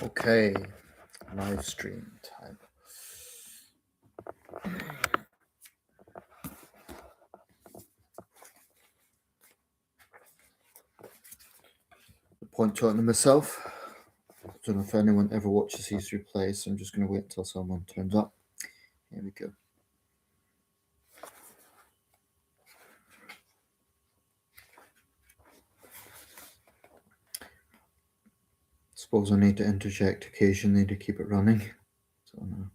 Okay, live stream time. The point talking to myself. I don't know if anyone ever watches these replays, so I'm just going to wait until someone turns up. Here we go. Suppose I need to interject occasionally to keep it running. So no.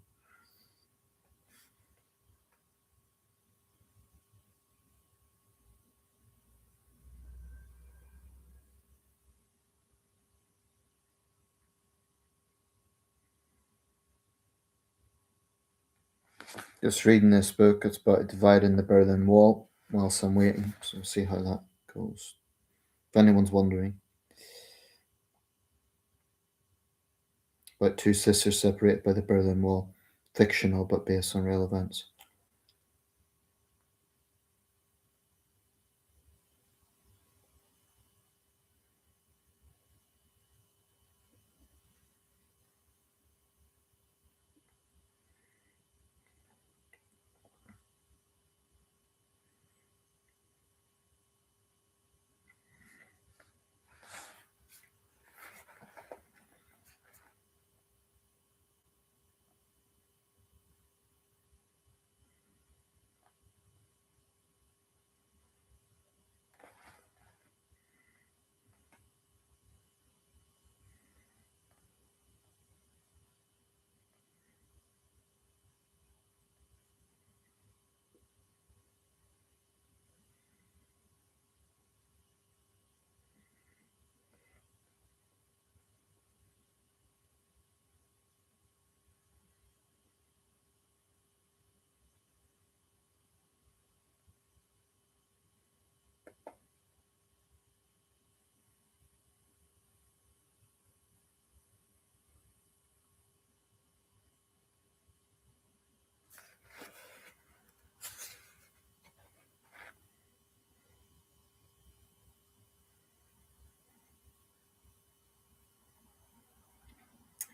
Just reading this book. It's about dividing the Berlin Wall whilst I'm waiting. So we'll see how that goes. If anyone's wondering. About two sisters separated by the Berlin Wall. Fictional, but based on real events.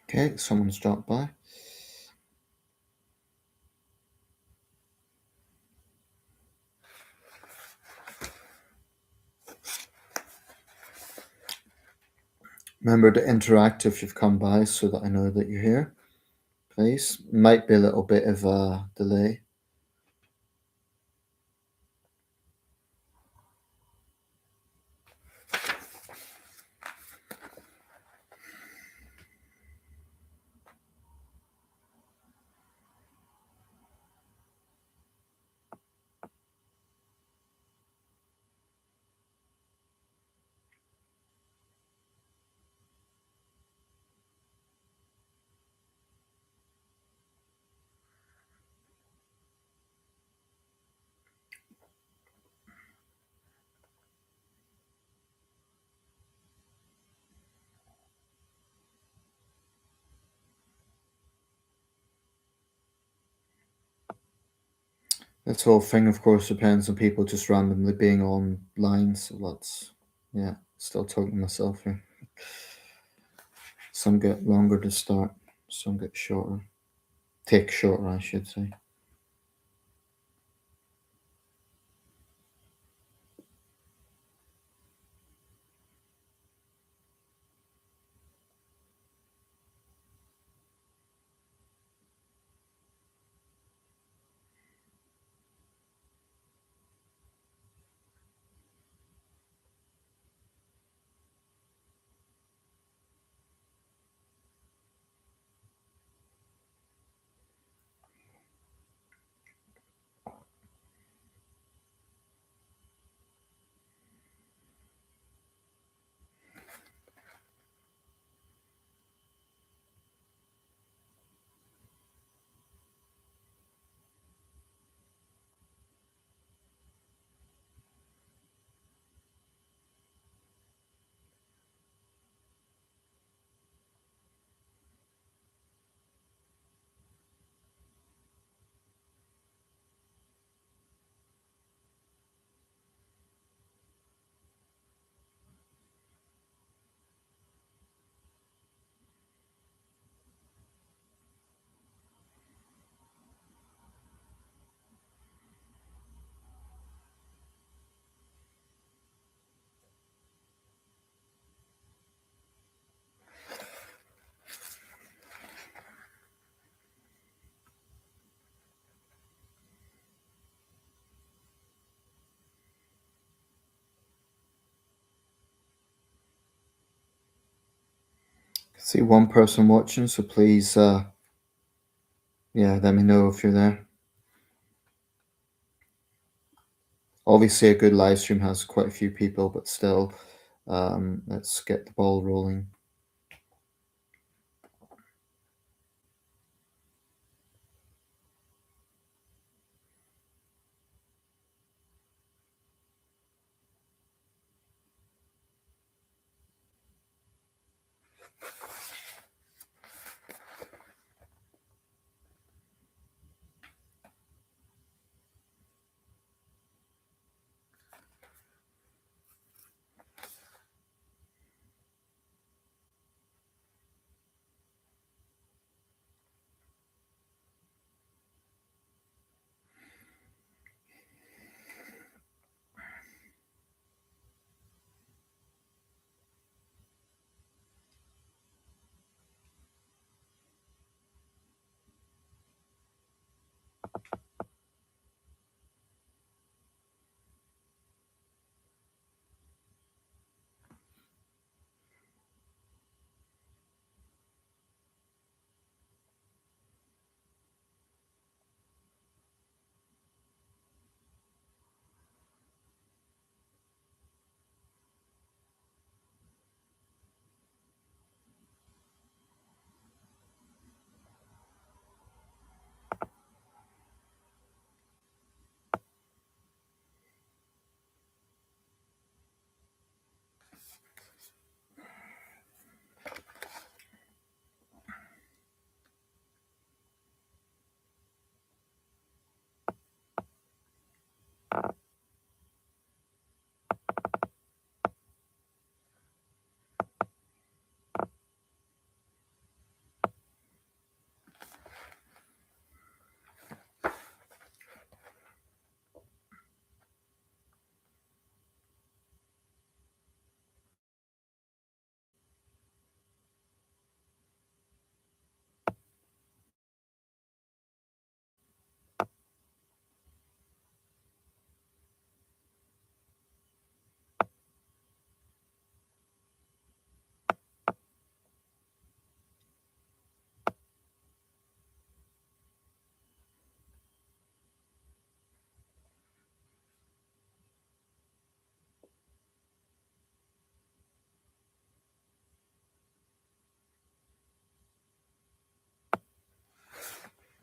Okay, someone's dropped by. Remember to interact if you've come by so that I know that you're here, please. Might be a little bit of a delay. This whole thing, of course, depends on people just randomly being online, so that's, yeah, still talking to myself here. Some get longer to start, some get shorter. Take shorter, I should say. See one person watching, so please, let me know if you're there. Obviously, a good live stream has quite a few people, but still, let's get the ball rolling.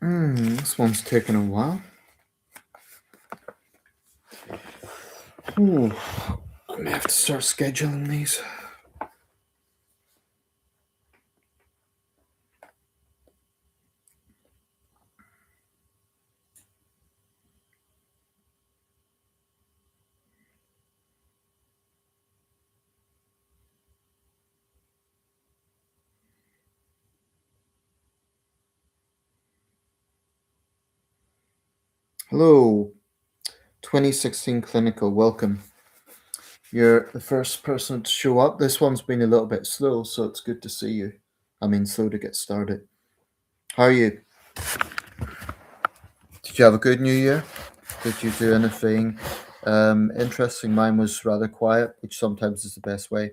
This one's taken a while. Ooh, I may have to start scheduling these. Hello, 2016 Clinical, welcome. You're the first person to show up. This one's been a little bit slow, so it's good to see you. I mean, slow to get started. How are you? Did you have a good New Year? Did you do anything interesting? Mine was rather quiet, which sometimes is the best way.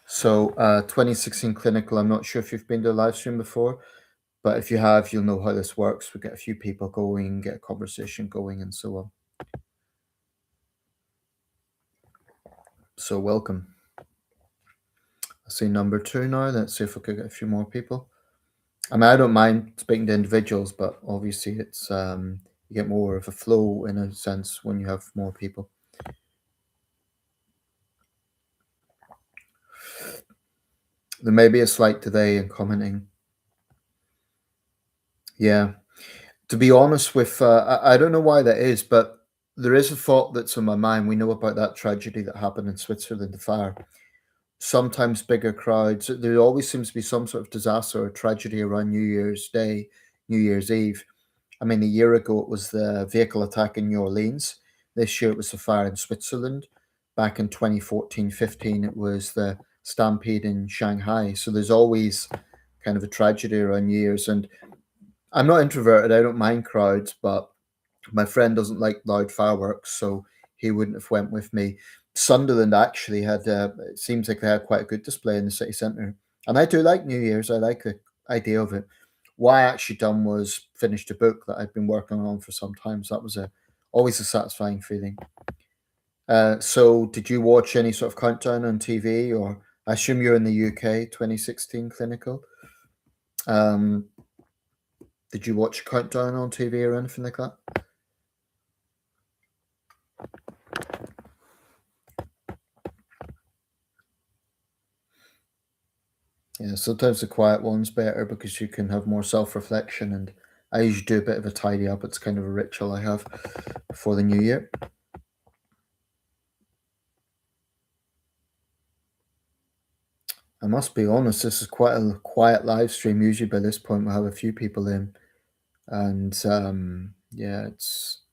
So, 2016 Clinical, I'm not sure if you've been to a live stream before, but if you have, you'll know how this works. We get a few people going, get a conversation going, and so on. So, welcome. I see number 2 now. Let's see if we could get a few more people. I mean, I don't mind speaking to individuals, but obviously it's you get more of a flow in a sense when you have more people. There may be a slight delay in commenting. Yeah. To be honest with, I don't know why that is, but there is a thought that's on my mind. We know about that tragedy that happened in Switzerland, the fire. Sometimes bigger crowds. There always seems to be some sort of disaster or tragedy around New Year's Day, New Year's Eve. I mean, a year ago it was the vehicle attack in New Orleans. This year it was the fire in Switzerland. Back in 2014-15, it was the stampede in Shanghai. So there's always kind of a tragedy around New Year's. And I'm not introverted. I don't mind crowds, but my friend doesn't like loud fireworks, so he wouldn't have went with me. Sunderland actually had, it seems like they had quite a good display in the city centre. And I do like New Year's. I like the idea of it. What I actually done was finished a book that I'd been working on for some time. So that was always a satisfying feeling. So did you watch any sort of countdown on TV, or I assume you're in the UK 2016 clinical? Um, did you watch countdown on TV or anything like that? Yeah, sometimes the quiet one's better because you can have more self-reflection, and I usually do a bit of a tidy up. It's kind of a ritual I have before the new year. I must be honest, this is quite a quiet live stream. Usually by this point we'll have a few people in, and yeah, it's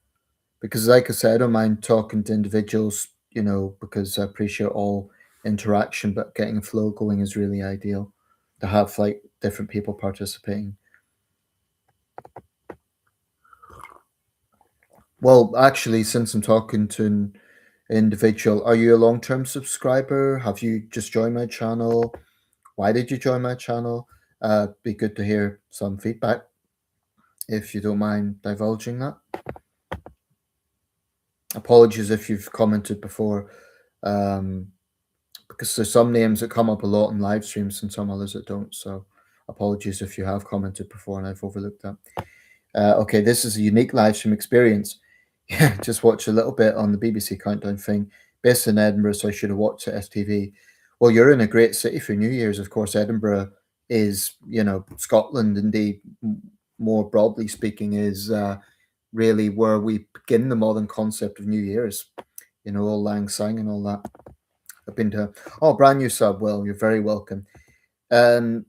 because like I said, I don't mind talking to individuals, because I appreciate all interaction, but getting a flow going is really ideal to have like different people participating. Well, actually, since I'm talking to an individual, are you a long-term subscriber? Have you just joined my channel? Why did you join my channel? Be good to hear some feedback if you don't mind divulging that. Apologies if you've commented before, because there's some names that come up a lot in live streams and some others that don't. So apologies if you have commented before and I've overlooked that. Okay, this is a unique live stream experience. Yeah, just watch a little bit on the BBC countdown thing. Based in Edinburgh, so I should have watched it STV. Well, you're in a great city for New Year's. Of course, Edinburgh is, Scotland, indeed, more broadly speaking, is really where we begin the modern concept of New Year's. Old Lang Syne and all that. I've been to, oh, brand new sub. Well, you're very welcome. Um,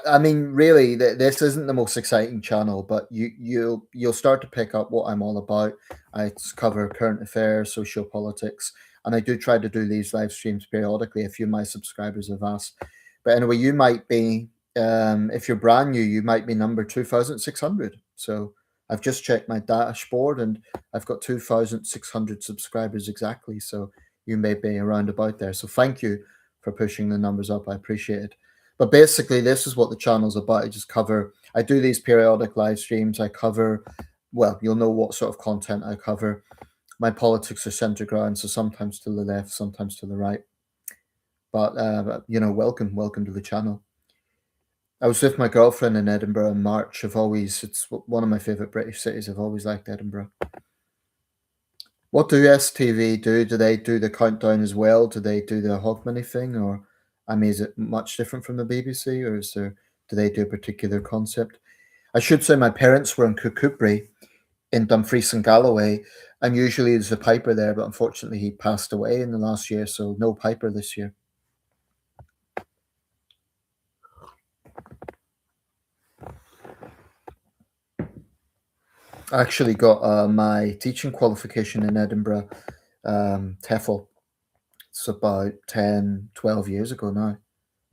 I mean, really, this isn't the most exciting channel, but you'll start to pick up what I'm all about. I cover current affairs, social politics, and I do try to do these live streams periodically. A few of my subscribers have asked, but anyway, you might be, if you're brand new, you might be number 2,600. So I've just checked my dashboard, and I've got 2,600 subscribers exactly. So you may be around about there. So thank you for pushing the numbers up. I appreciate it. But basically, this is what the channel's about. I do these periodic live streams. I cover, well, you'll know what sort of content I cover. My politics are center ground, so sometimes to the left, sometimes to the right. But, welcome to the channel. I was with my girlfriend in Edinburgh in March. It's one of my favorite British cities. I've always liked Edinburgh. What do STV do? Do they do the countdown as well? Do they do the Hogmanay thing? Or, I mean, is it much different from the BBC, or do they do a particular concept? I should say my parents were in Kirkcudbright in Dumfries and Galloway, and usually there's a piper there, but unfortunately he passed away in the last year, so no piper this year. I actually got my teaching qualification in Edinburgh, TEFL. It's about 10, 12 years ago now.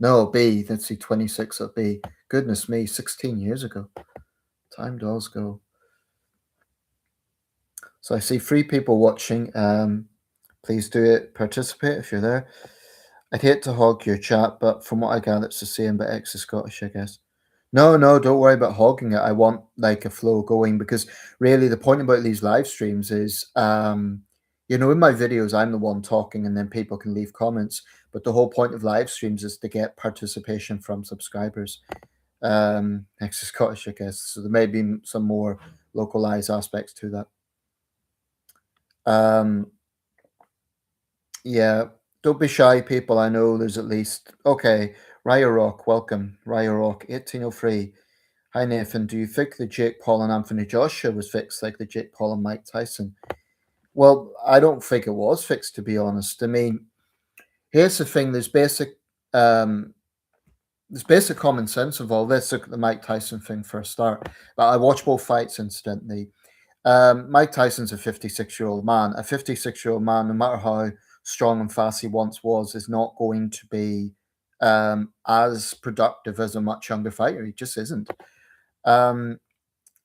No, B, let's see, 26 at B. Goodness me, 16 years ago. Time does go. So I see 3 people watching. Please do it. Participate if you're there. I'd hate to hog your chat, but from what I gather, it's the same, but X is Scottish, I guess. No, don't worry about hogging it. I want like a flow going, because really the point about these live streams is, in my videos, I'm the one talking and then people can leave comments. But the whole point of live streams is to get participation from subscribers. X is Scottish, I guess. So there may be some more localized aspects to that. Yeah, don't be shy, people. I know there's at least, okay. Raya Rock, welcome. Raya Rock, 1803. Hi Nathan, do you think the Jake Paul and Anthony Joshua was fixed like the Jake Paul and Mike Tyson? Well, I don't think it was fixed, to be honest. I mean, here's the thing: there's basic common sense involved. Let's look at the Mike Tyson thing for a start. But I watched both fights, incidentally. Mike Tyson's a 56-year-old man. A 56-year-old man, no matter how strong and fast he once was, is not going to be as productive as a much younger fighter. He just isn't. And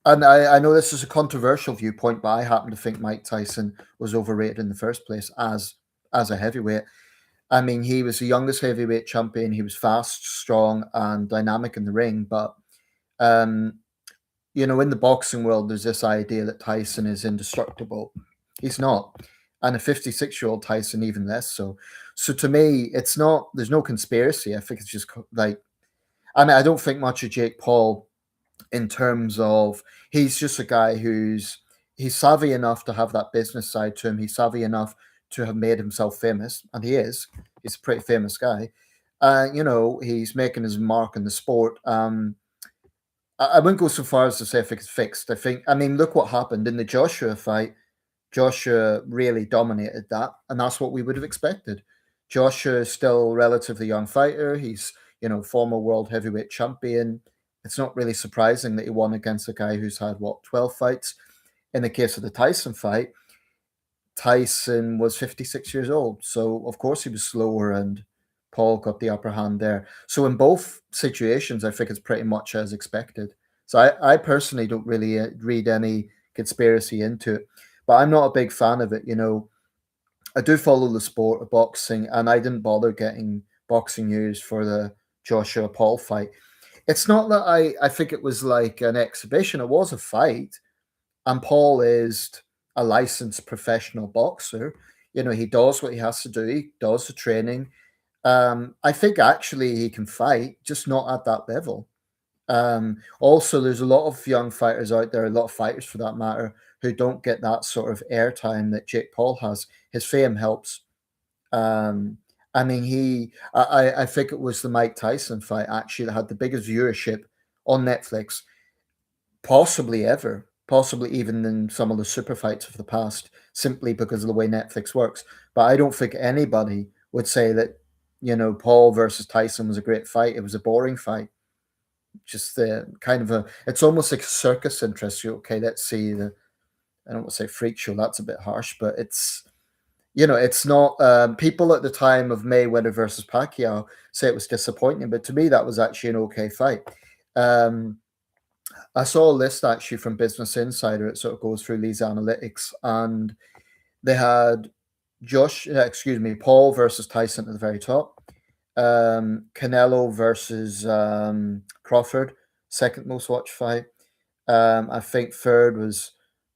I know this is a controversial viewpoint, but I happen to think Mike Tyson was overrated in the first place as as a heavyweight. I mean, he was the youngest heavyweight champion. He was fast, strong, and dynamic in the ring. But um, in the boxing world, there's this idea that Tyson is indestructible. He's not. And a 56-year-old Tyson, even less so. So to me, it's not, there's no conspiracy. I think it's just like, I mean, I don't think much of Jake Paul in terms of he's just a guy he's savvy enough to have that business side to him. He's savvy enough to have made himself famous, and he is. He's a pretty famous guy. He's making his mark in the sport. I wouldn't go so far as to say I think it's fixed. I mean, look what happened in the Joshua fight. Joshua really dominated that, and that's what we would have expected. Joshua is still a relatively young fighter. He's, former world heavyweight champion. It's not really surprising that he won against a guy who's had, 12 fights. In the case of the Tyson fight, Tyson was 56 years old. So, of course, he was slower and Paul got the upper hand there. So, in both situations, I think it's pretty much as expected. So, I personally don't really read any conspiracy into it, but I'm not a big fan of it. I do follow the sport of boxing, and I didn't bother getting boxing news for the Joshua Paul fight. It's not that I think it was like an exhibition, it was a fight, and Paul is a licensed professional boxer. He does what he has to do, he does the training. I think actually he can fight, just not at that level. Also, there's a lot of young fighters out there, a lot of fighters for that matter, who don't get that sort of airtime that Jake Paul has. His fame helps. Um, I mean, I think it was the Mike Tyson fight actually that had the biggest viewership on Netflix, possibly ever, possibly even than some of the super fights of the past, simply because of the way Netflix works. But I don't think anybody would say that, Paul versus Tyson was a great fight. It was a boring fight. Just the kind of it's almost like a circus interest. You okay? Let's see I don't want to say freak show. That's a bit harsh, but it's not. People at the time of Mayweather versus Pacquiao say it was disappointing, but to me, that was actually an okay fight. Um, I saw a list actually from Business Insider. It sort of goes through these analytics, and they had Paul versus Tyson at the very top. Canelo versus Crawford, second most watched fight. I think third was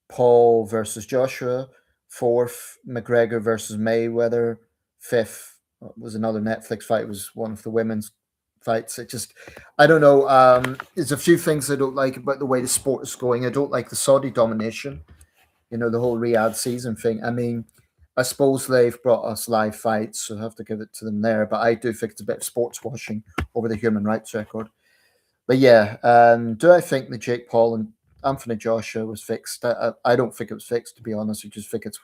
Paul versus Joshua. Fourth, McGregor versus Mayweather. Fifth was another Netflix fight. It was one of the women's fights. I don't know. There's a few things I don't like about the way the sport is going. I don't like the Saudi domination. The whole Riyadh season thing. I mean, I suppose they've brought us live fights, so I have to give it to them there. But I do think it's a bit of sports washing over the human rights record. But yeah, do I think the Jake Paul and Anthony Joshua was fixed? I don't think it was fixed, to be honest. I just think it's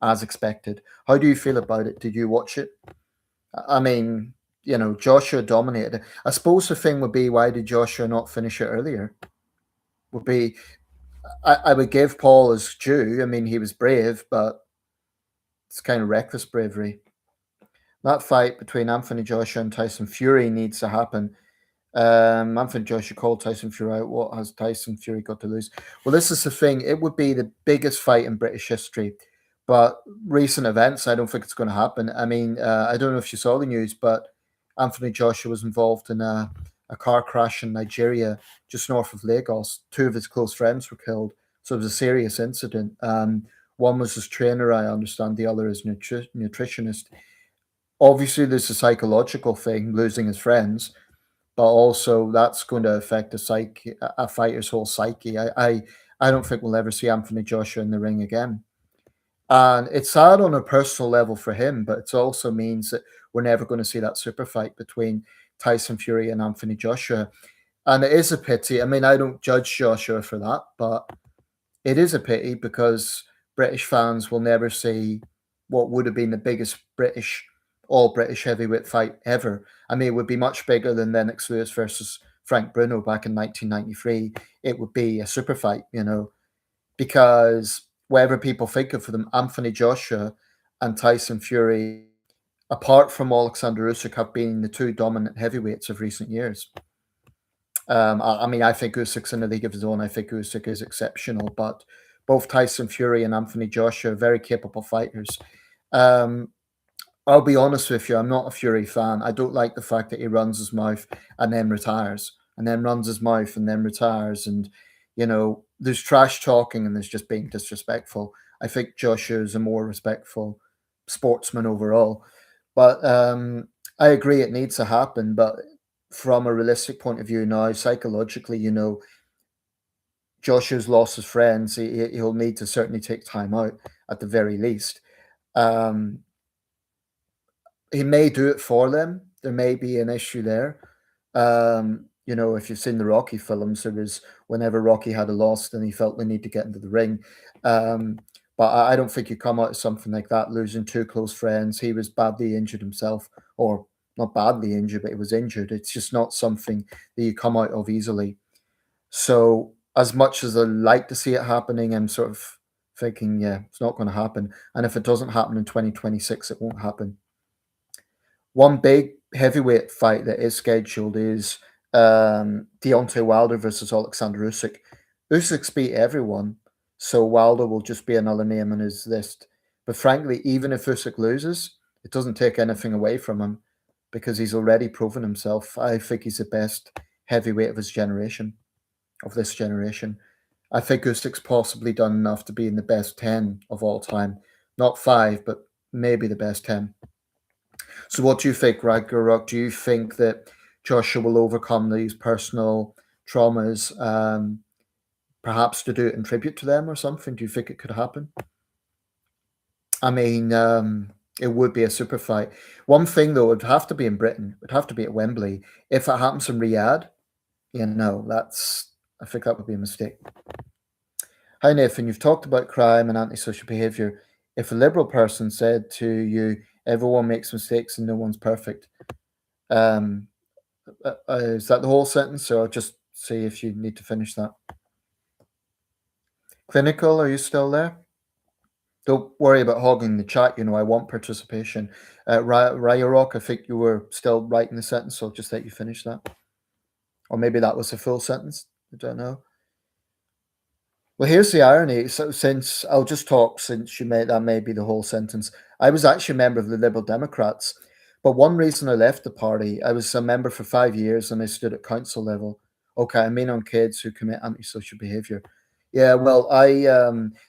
as expected. How do you feel about it? Did you watch it? I mean, Joshua dominated. I suppose the thing would be, why did Joshua not finish it earlier? Would be, I would give Paul his due. I mean, he was brave, but it's kind of reckless bravery. That fight between Anthony Joshua and Tyson Fury needs to happen. Anthony Joshua called Tyson Fury out. What has Tyson Fury got to lose? Well, this is the thing. It would be the biggest fight in British history. But recent events, I don't think it's going to happen. I mean, I don't know if you saw the news, but Anthony Joshua was involved in a car crash in Nigeria, just north of Lagos. Two of his close friends were killed. So it was a serious incident. One was his trainer, I understand. The other is nutritionist. Obviously, there's a psychological thing, losing his friends, but also that's going to affect a fighter's whole psyche. I don't think we'll ever see Anthony Joshua in the ring again. And it's sad on a personal level for him, but it also means that we're never going to see that super fight between Tyson Fury and Anthony Joshua. And it is a pity. I mean, I don't judge Joshua for that, but it is a pity because British fans will never see what would have been the biggest all British heavyweight fight ever. I mean, it would be much bigger than Lennox Lewis versus Frank Bruno back in 1993. It would be a super fight, because whatever people think of them, Anthony Joshua and Tyson Fury, apart from Alexander Usyk, have been the two dominant heavyweights of recent years. I mean, I think Usyk's in a league of his own. I think Usyk is exceptional, but both Tyson Fury and Anthony Joshua are very capable fighters. I'll be honest with you, I'm not a Fury fan. I don't like the fact that he runs his mouth and then retires, and then runs his mouth and then retires. And, there's trash talking and there's just being disrespectful. I think Joshua is a more respectful sportsman overall. But I agree it needs to happen. But from a realistic point of view now, psychologically, Joshua's lost his friends. He'll need to certainly take time out at the very least. Um, he may do it for them. There may be an issue there. If you've seen the Rocky films, there was whenever Rocky had a loss, then he felt the need to get into the ring. Um, but I don't think you come out of something like that losing two close friends. He was badly injured himself, or not badly injured, but he was injured. It's just not something that you come out of easily. So, as much as I like to see it happening, I'm sort of thinking, yeah, it's not going to happen. And if it doesn't happen in 2026, it won't happen. One big heavyweight fight that is scheduled is Deontay Wilder versus Alexander Usyk. Usyk's beat everyone, so Wilder will just be another name on his list. But frankly, even if Usyk loses, it doesn't take anything away from him because he's already proven himself. I think he's the best heavyweight of his generation, of this generation. I think Usyk's possibly done enough to be in the best 10 of all time. Not five, but maybe the best 10. So, what do you think, Ragnarok? Do you think that Joshua will overcome these personal traumas, perhaps to do it in tribute to them or something? Do you think it could happen? I mean, it would be a super fight. One thing, though, it would have to be in Britain. It would have to be at Wembley. If it happens in Riyadh, I think that would be a mistake. Hi, Nathan. You've talked about crime and antisocial behaviour. If a liberal person said to you, everyone makes mistakes and no one's perfect, um, is that the whole sentence, or just see if you need to finish that? Clinical, are you still there? Don't worry about hogging the chat. I want participation. Raya Rock, I think you were still writing the sentence, so I'll just let you finish that. Or maybe that was a full sentence. I don't know. Well, here's the irony. So, since I'll just talk, since you made that may be the whole sentence. I was actually a member of the Liberal Democrats, but one reason I left the party, I was a member for 5 years and I stood at council level. Okay, I mean on kids who commit antisocial behaviour. Yeah, well,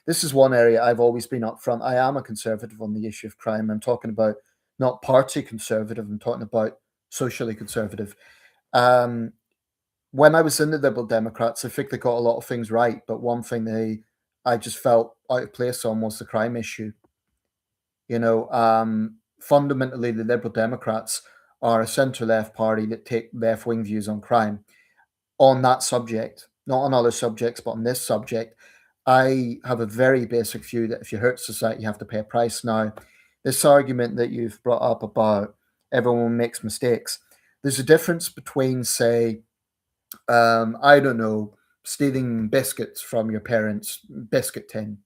this is one area I've always been upfront. I am a conservative on the issue of crime. I'm talking about not party conservative. I'm talking about socially conservative. Um, when I was in the Liberal Democrats, I think they got a lot of things right, but one thing I just felt out of place on was the crime issue. Fundamentally, the Liberal Democrats are a centre-left party that take left-wing views on crime. On that subject, not on other subjects, but on this subject, I have a very basic view that if you hurt society, you have to pay a price. Now, this argument that you've brought up about everyone makes mistakes, there's a difference between, say, I don't know, stealing biscuits from your parents' biscuit tin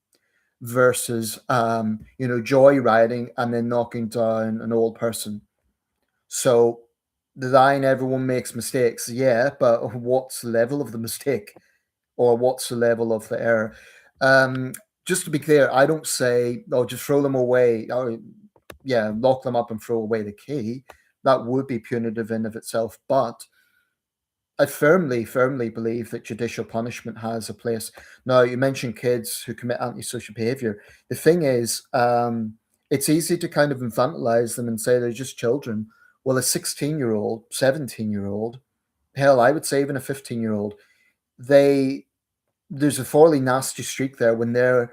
versus, joyriding and then knocking down an old person. So the line everyone makes mistakes, yeah, but what's the level of the mistake or what's the level of the error? Um, just to be clear, I don't say, oh, just throw them away. Oh, yeah, lock them up and throw away the key. That would be punitive in of itself, but I firmly, firmly believe that judicial punishment has a place. Now, you mentioned kids who commit antisocial behavior. The thing is, it's easy to kind of infantilize them and say they're just children. Well, a 16-year-old, 17-year-old, hell, I would say even a 15-year-old, they there's a fairly nasty streak there when they're,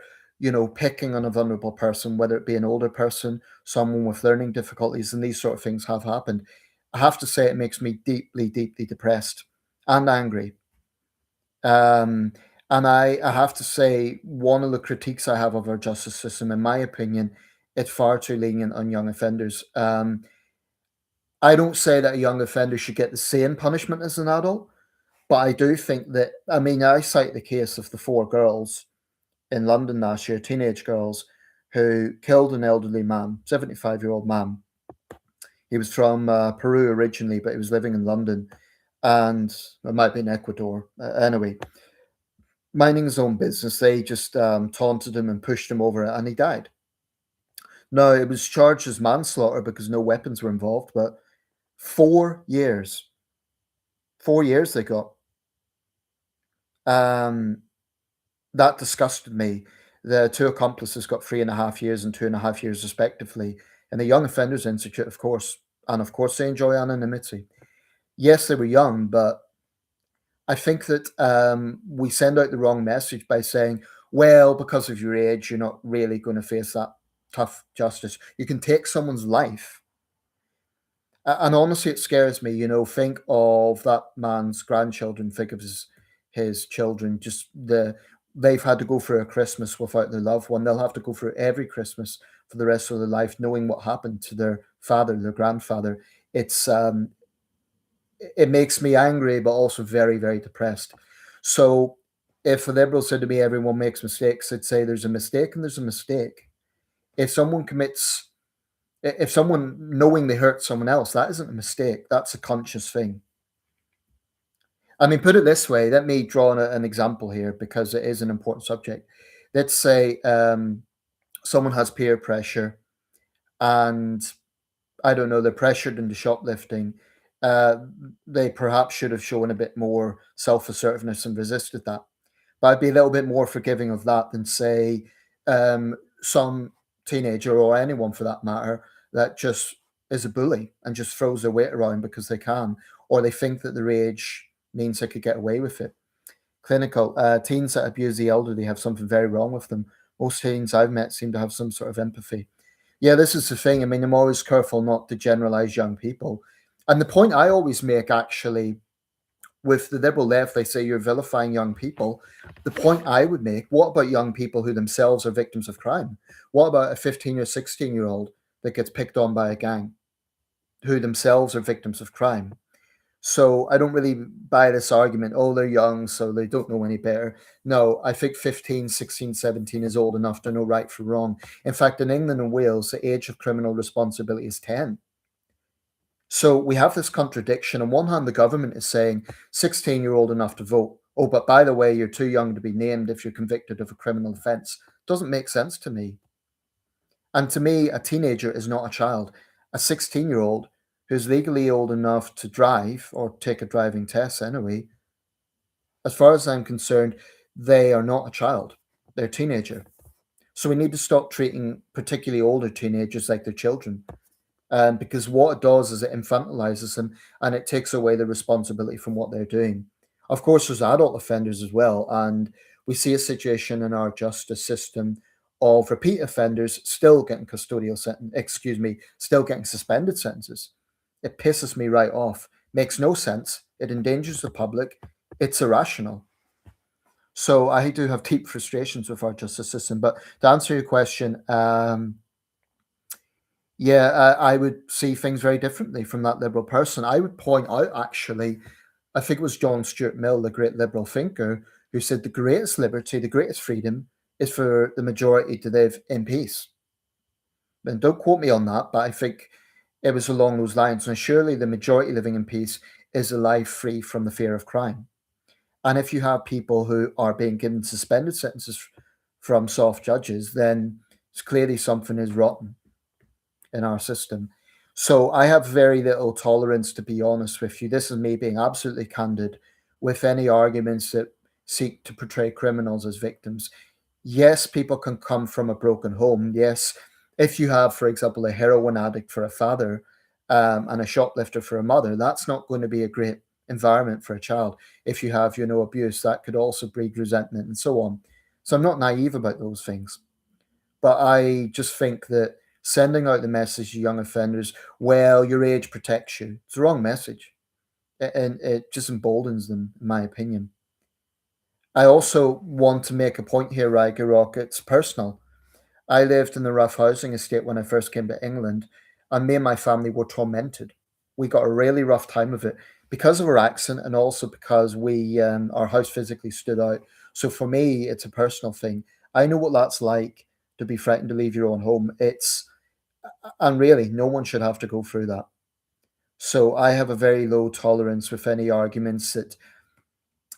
picking on a vulnerable person, whether it be an older person, someone with learning difficulties, and these sort of things have happened. I have to say it makes me deeply, deeply depressed and angry. Um, and I have to say, one of the critiques I have of our justice system, in my opinion, it's far too lenient on young offenders. I don't say that a young offender should get the same punishment as an adult, but I do think that, I mean, I cite the case of the four girls in London last year, teenage girls, who killed an elderly man, 75-year-old man. He was from Peru originally, but he was living in London, and it might be in Ecuador. Anyway, minding his own business, they just taunted him and pushed him over, and he died. No, it was charged as manslaughter because no weapons were involved, but 4 years. 4 years they got. Um, that disgusted me. The two accomplices got 3.5 years and 2.5 years respectively. And the Young Offenders Institute, of course, and of course they enjoy anonymity. Yes, they were young, but I think that we send out the wrong message by saying, well, because of your age, you're not really going to face that tough justice. You can take someone's life. And honestly, it scares me. Think of that man's grandchildren. Think of his children. They've had to go through a Christmas without their loved one. They'll have to go through every Christmas for the rest of their life, knowing what happened to their father, their grandfather. It makes me angry, but also very, very depressed. So, if a liberal said to me, "Everyone makes mistakes," I'd say there's a mistake and there's a mistake. If someone commits if someone knowingly hurts someone else, that isn't a mistake. That's a conscious thing. I mean, put it this way. Let me draw on an example here because it is an important subject. Let's say someone has peer pressure and I don't know, they're pressured into shoplifting. Uh, they perhaps should have shown a bit more self assertiveness and resisted that. But I'd be a little bit more forgiving of that than, say, some teenager or anyone for that matter that just is a bully and just throws their weight around because they can, or they think that their age means they could get away with it. Clinical teens that abuse the elderly have something very wrong with them. Most teens I've met seem to have some sort of empathy. Yeah, this is the thing. I mean, I'm always careful not to generalize young people. And the point I always make, actually, with the liberal left, they say you're vilifying young people. The point I would make, what about young people who themselves are victims of crime? What about a 15 or 16-year-old that gets picked on by a gang who themselves are victims of crime? So I don't really buy this argument, oh, they're young, so they don't know any better. No, I think 15, 16, 17 is old enough to know right from wrong. In fact, in England and Wales, the age of criminal responsibility is 10. So we have this contradiction. On one hand, the government is saying 16, you're old enough to vote. Oh, but by the way, you're too young to be named if you're convicted of a criminal offence. Doesn't make sense to me. And to me, a teenager is not a child. A 16-year-old who's legally old enough to drive or take a driving test anyway, as far as I'm concerned, they are not a child. They're a teenager. So we need to stop treating particularly older teenagers like they're children. Because what it does is it infantilizes them and it takes away the responsibility from what they're doing. Of course, there's adult offenders as well, and we see a situation in our justice system of repeat offenders still getting still getting suspended sentences. It pisses me right off. Makes no sense. It endangers the public. It's irrational. So I do have deep frustrations with our justice system. But to answer your question, yeah, I would see things very differently from that liberal person. I would point out, actually, I think it was John Stuart Mill, the great liberal thinker, who said the greatest liberty, the greatest freedom is for the majority to live in peace. And don't quote me on that, but I think it was along those lines. Now, surely the majority living in peace is a life free from the fear of crime. And if you have people who are being given suspended sentences from soft judges, then it's clearly something is rotten in our system. So I have very little tolerance, to be honest with you. This is me being absolutely candid with any arguments that seek to portray criminals as victims. Yes, people can come from a broken home. Yes, if you have, for example, a heroin addict for a father and a shoplifter for a mother, that's not going to be a great environment for a child. If you have, abuse, that could also breed resentment and so on. So I'm not naive about those things. But I just think that sending out the message to young offenders, well, your age protects you, it's the wrong message. And it just emboldens them, in my opinion. I also want to make a point here, Rock. It's personal. I lived in a rough housing estate when I first came to England, and me and my family were tormented. We got a really rough time of it because of our accent and also because our house physically stood out. So for me, it's a personal thing. I know what that's like to be frightened to leave your own home. And really, no one should have to go through that. So I have a very low tolerance with any arguments that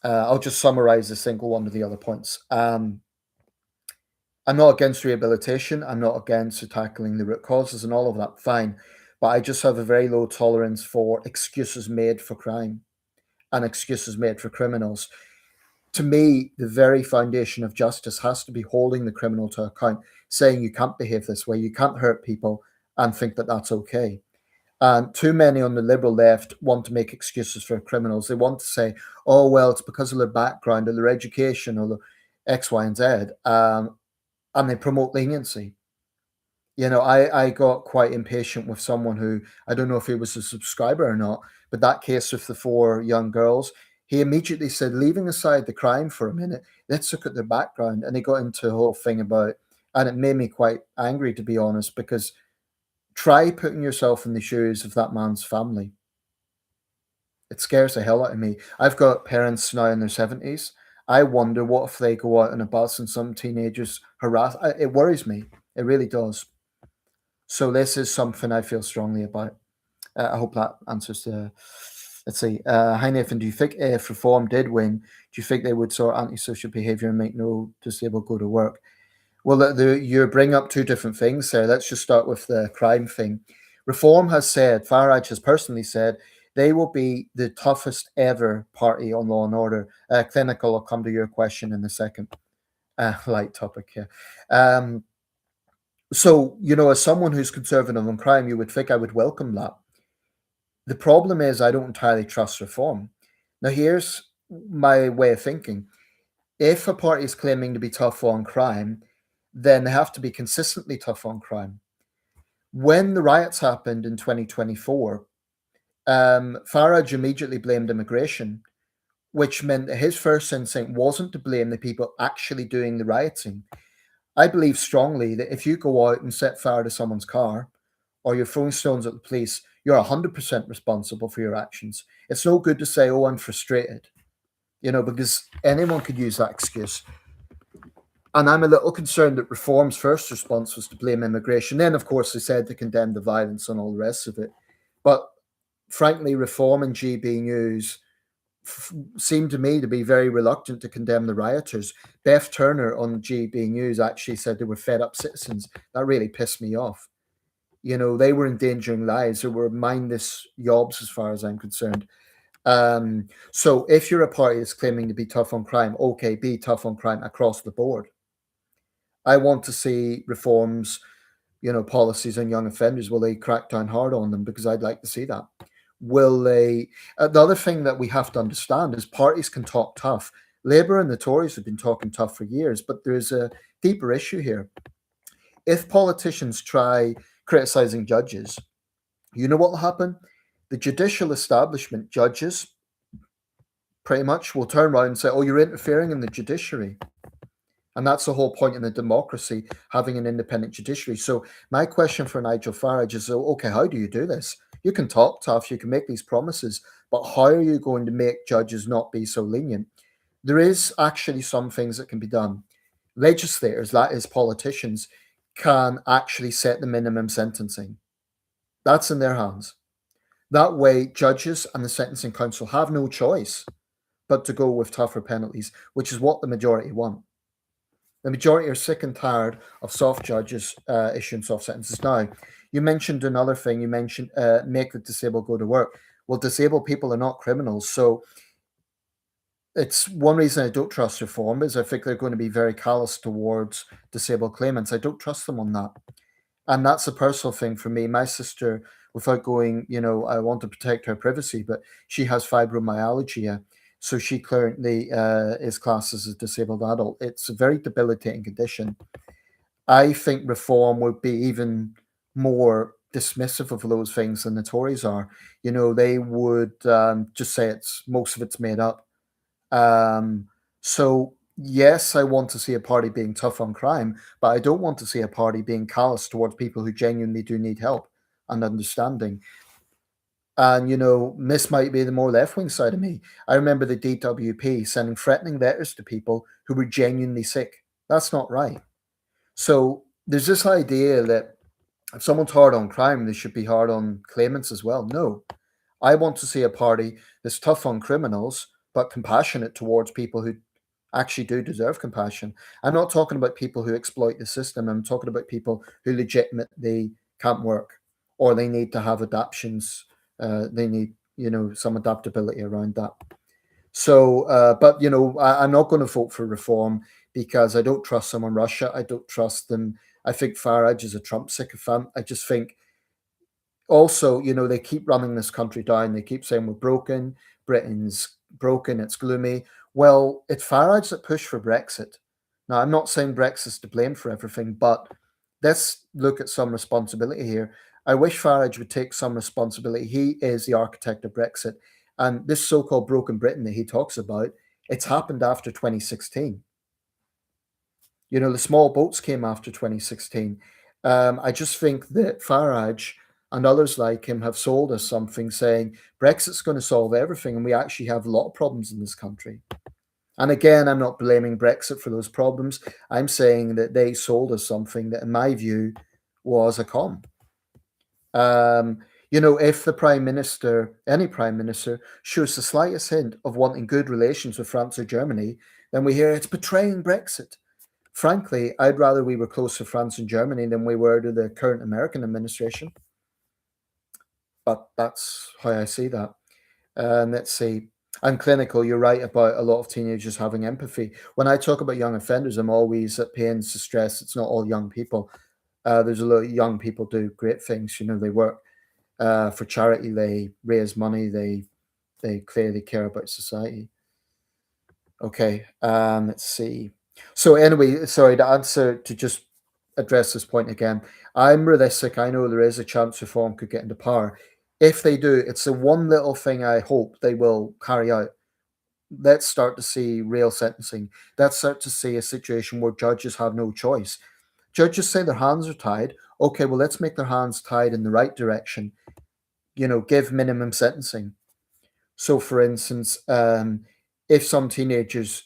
I'll just summarize a single one of the other points. I'm not against rehabilitation. I'm not against tackling the root causes and all of that. Fine. But I just have a very low tolerance for excuses made for crime and excuses made for criminals. To me, the very foundation of justice has to be holding the criminal to account, saying you can't behave this way, you can't hurt people, and think that that's okay. And too many on the liberal left want to make excuses for criminals. They want to say, oh, well, it's because of their background or their education or the X, Y, and Z. And they promote leniency. I got quite impatient with someone who, I don't know if he was a subscriber or not, but that case with the four young girls, he immediately said, leaving aside the crime for a minute, let's look at their background. And he got into a whole thing about, and it made me quite angry, to be honest, because try putting yourself in the shoes of that man's family. It scares the hell out of me. I've got parents now in their 70s. I wonder what if they go out on a bus and some teenagers harass. It worries me. It really does. So this is something I feel strongly about. I hope that answers the. Let's see. Hi Nathan, do you think if reform did win, do you think they would sort antisocial behaviour and make no disabled go to work? Well, you bring up two different things there. Let's just start with the crime thing. Reform has said, Farage has personally said, they will be the toughest ever party on law and order. Clinical, I'll come to your question in a second. Light topic, yeah. So, as someone who's conservative on crime, you would think I would welcome that. The problem is I don't entirely trust reform. Now, here's my way of thinking. If a party is claiming to be tough on crime, then they have to be consistently tough on crime. When the riots happened in 2024, Farage immediately blamed immigration, which meant that his first instinct wasn't to blame the people actually doing the rioting. I believe strongly that if you go out and set fire to someone's car or you're throwing stones at the police, you're 100% responsible for your actions. It's no good to say, oh, I'm frustrated, because anyone could use that excuse. And I'm a little concerned that Reform's first response was to blame immigration. Then, of course, they said to condemn the violence and all the rest of it. But frankly, Reform and GB News seemed to me to be very reluctant to condemn the rioters. Beth Turner on GB News actually said they were fed up citizens. That really pissed me off. They were endangering lives. They were mindless yobs as far as I'm concerned. So if you're a party that's claiming to be tough on crime, okay, be tough on crime across the board. I want to see reforms, policies on young offenders. Will they crack down hard on them? Because I'd like to see that. Will they? The other thing that we have to understand is parties can talk tough. Labour and the Tories have been talking tough for years, but there's a deeper issue here. If politicians try criticising judges, you know what will happen? The judicial establishment, judges, pretty much will turn around and say, oh, you're interfering in the judiciary. And that's the whole point in a democracy, having an independent judiciary. So my question for Nigel Farage is, okay, how do you do this? You can talk tough, you can make these promises, but how are you going to make judges not be so lenient? There is actually some things that can be done. Legislators, that is politicians, can actually set the minimum sentencing. That's in their hands. That way, judges and the sentencing council have no choice but to go with tougher penalties, which is what the majority want. The majority are sick and tired of soft judges issuing soft sentences. Now, you mentioned another thing. You mentioned make the disabled go to work. Well, disabled people are not criminals. So it's one reason I don't trust reform is I think they're going to be very callous towards disabled claimants. I don't trust them on that. And that's a personal thing for me. My sister, without going, I want to protect her privacy, but she has fibromyalgia. So she currently is classed as a disabled adult. It's a very debilitating condition. I think reform would be even more dismissive of those things than the Tories are. They would just say most of it's made up. So yes, I want to see a party being tough on crime, but I don't want to see a party being callous towards people who genuinely do need help and understanding. And this might be the more left-wing side of me. I remember the DWP sending threatening letters to people who were genuinely sick. That's not right. So there's this idea that if someone's hard on crime, they should be hard on claimants as well. No, I want to see a party that's tough on criminals, but compassionate towards people who actually do deserve compassion. I'm not talking about people who exploit the system. I'm talking about people who legitimately can't work, or they need to have adaptations. They need, some adaptability around that. So, but I'm not going to vote for reform because I don't trust them in Russia. I don't trust them. I think Farage is a Trump sycophant. I just think also, they keep running this country down. They keep saying we're broken. Britain's broken. It's gloomy. Well, it's Farage that pushed for Brexit. Now, I'm not saying Brexit's to blame for everything, but let's look at some responsibility here. I wish Farage would take some responsibility. He is the architect of Brexit. And this so called broken Britain that he talks about, it's happened after 2016. The small boats came after 2016. I just think that Farage and others like him have sold us something saying Brexit's going to solve everything, and we actually have a lot of problems in this country. And again, I'm not blaming Brexit for those problems. I'm saying that they sold us something that, in my view, was a con. If the Prime Minister, any Prime Minister, shows the slightest hint of wanting good relations with France or Germany, then we hear it's betraying Brexit. Frankly, I'd rather we were close to France and Germany than we were to the current American administration. But that's how I see that. Let's see. And clinical, you're right about a lot of teenagers having empathy. When I talk about young offenders, I'm always at pains to stress it's not all young people. There's a lot of young people do great things. They work for charity, they raise money, they clearly care about society. Okay, let's see. So anyway, sorry, to just address this point again. I'm realistic. I know there is a chance reform could get into power. If they do, it's the one little thing I hope they will carry out. Let's start to see real sentencing. Let's start to see a situation where judges have no choice. Judges say their hands are tied. Okay, well, let's make their hands tied in the right direction. Give minimum sentencing. So, for instance, if some teenagers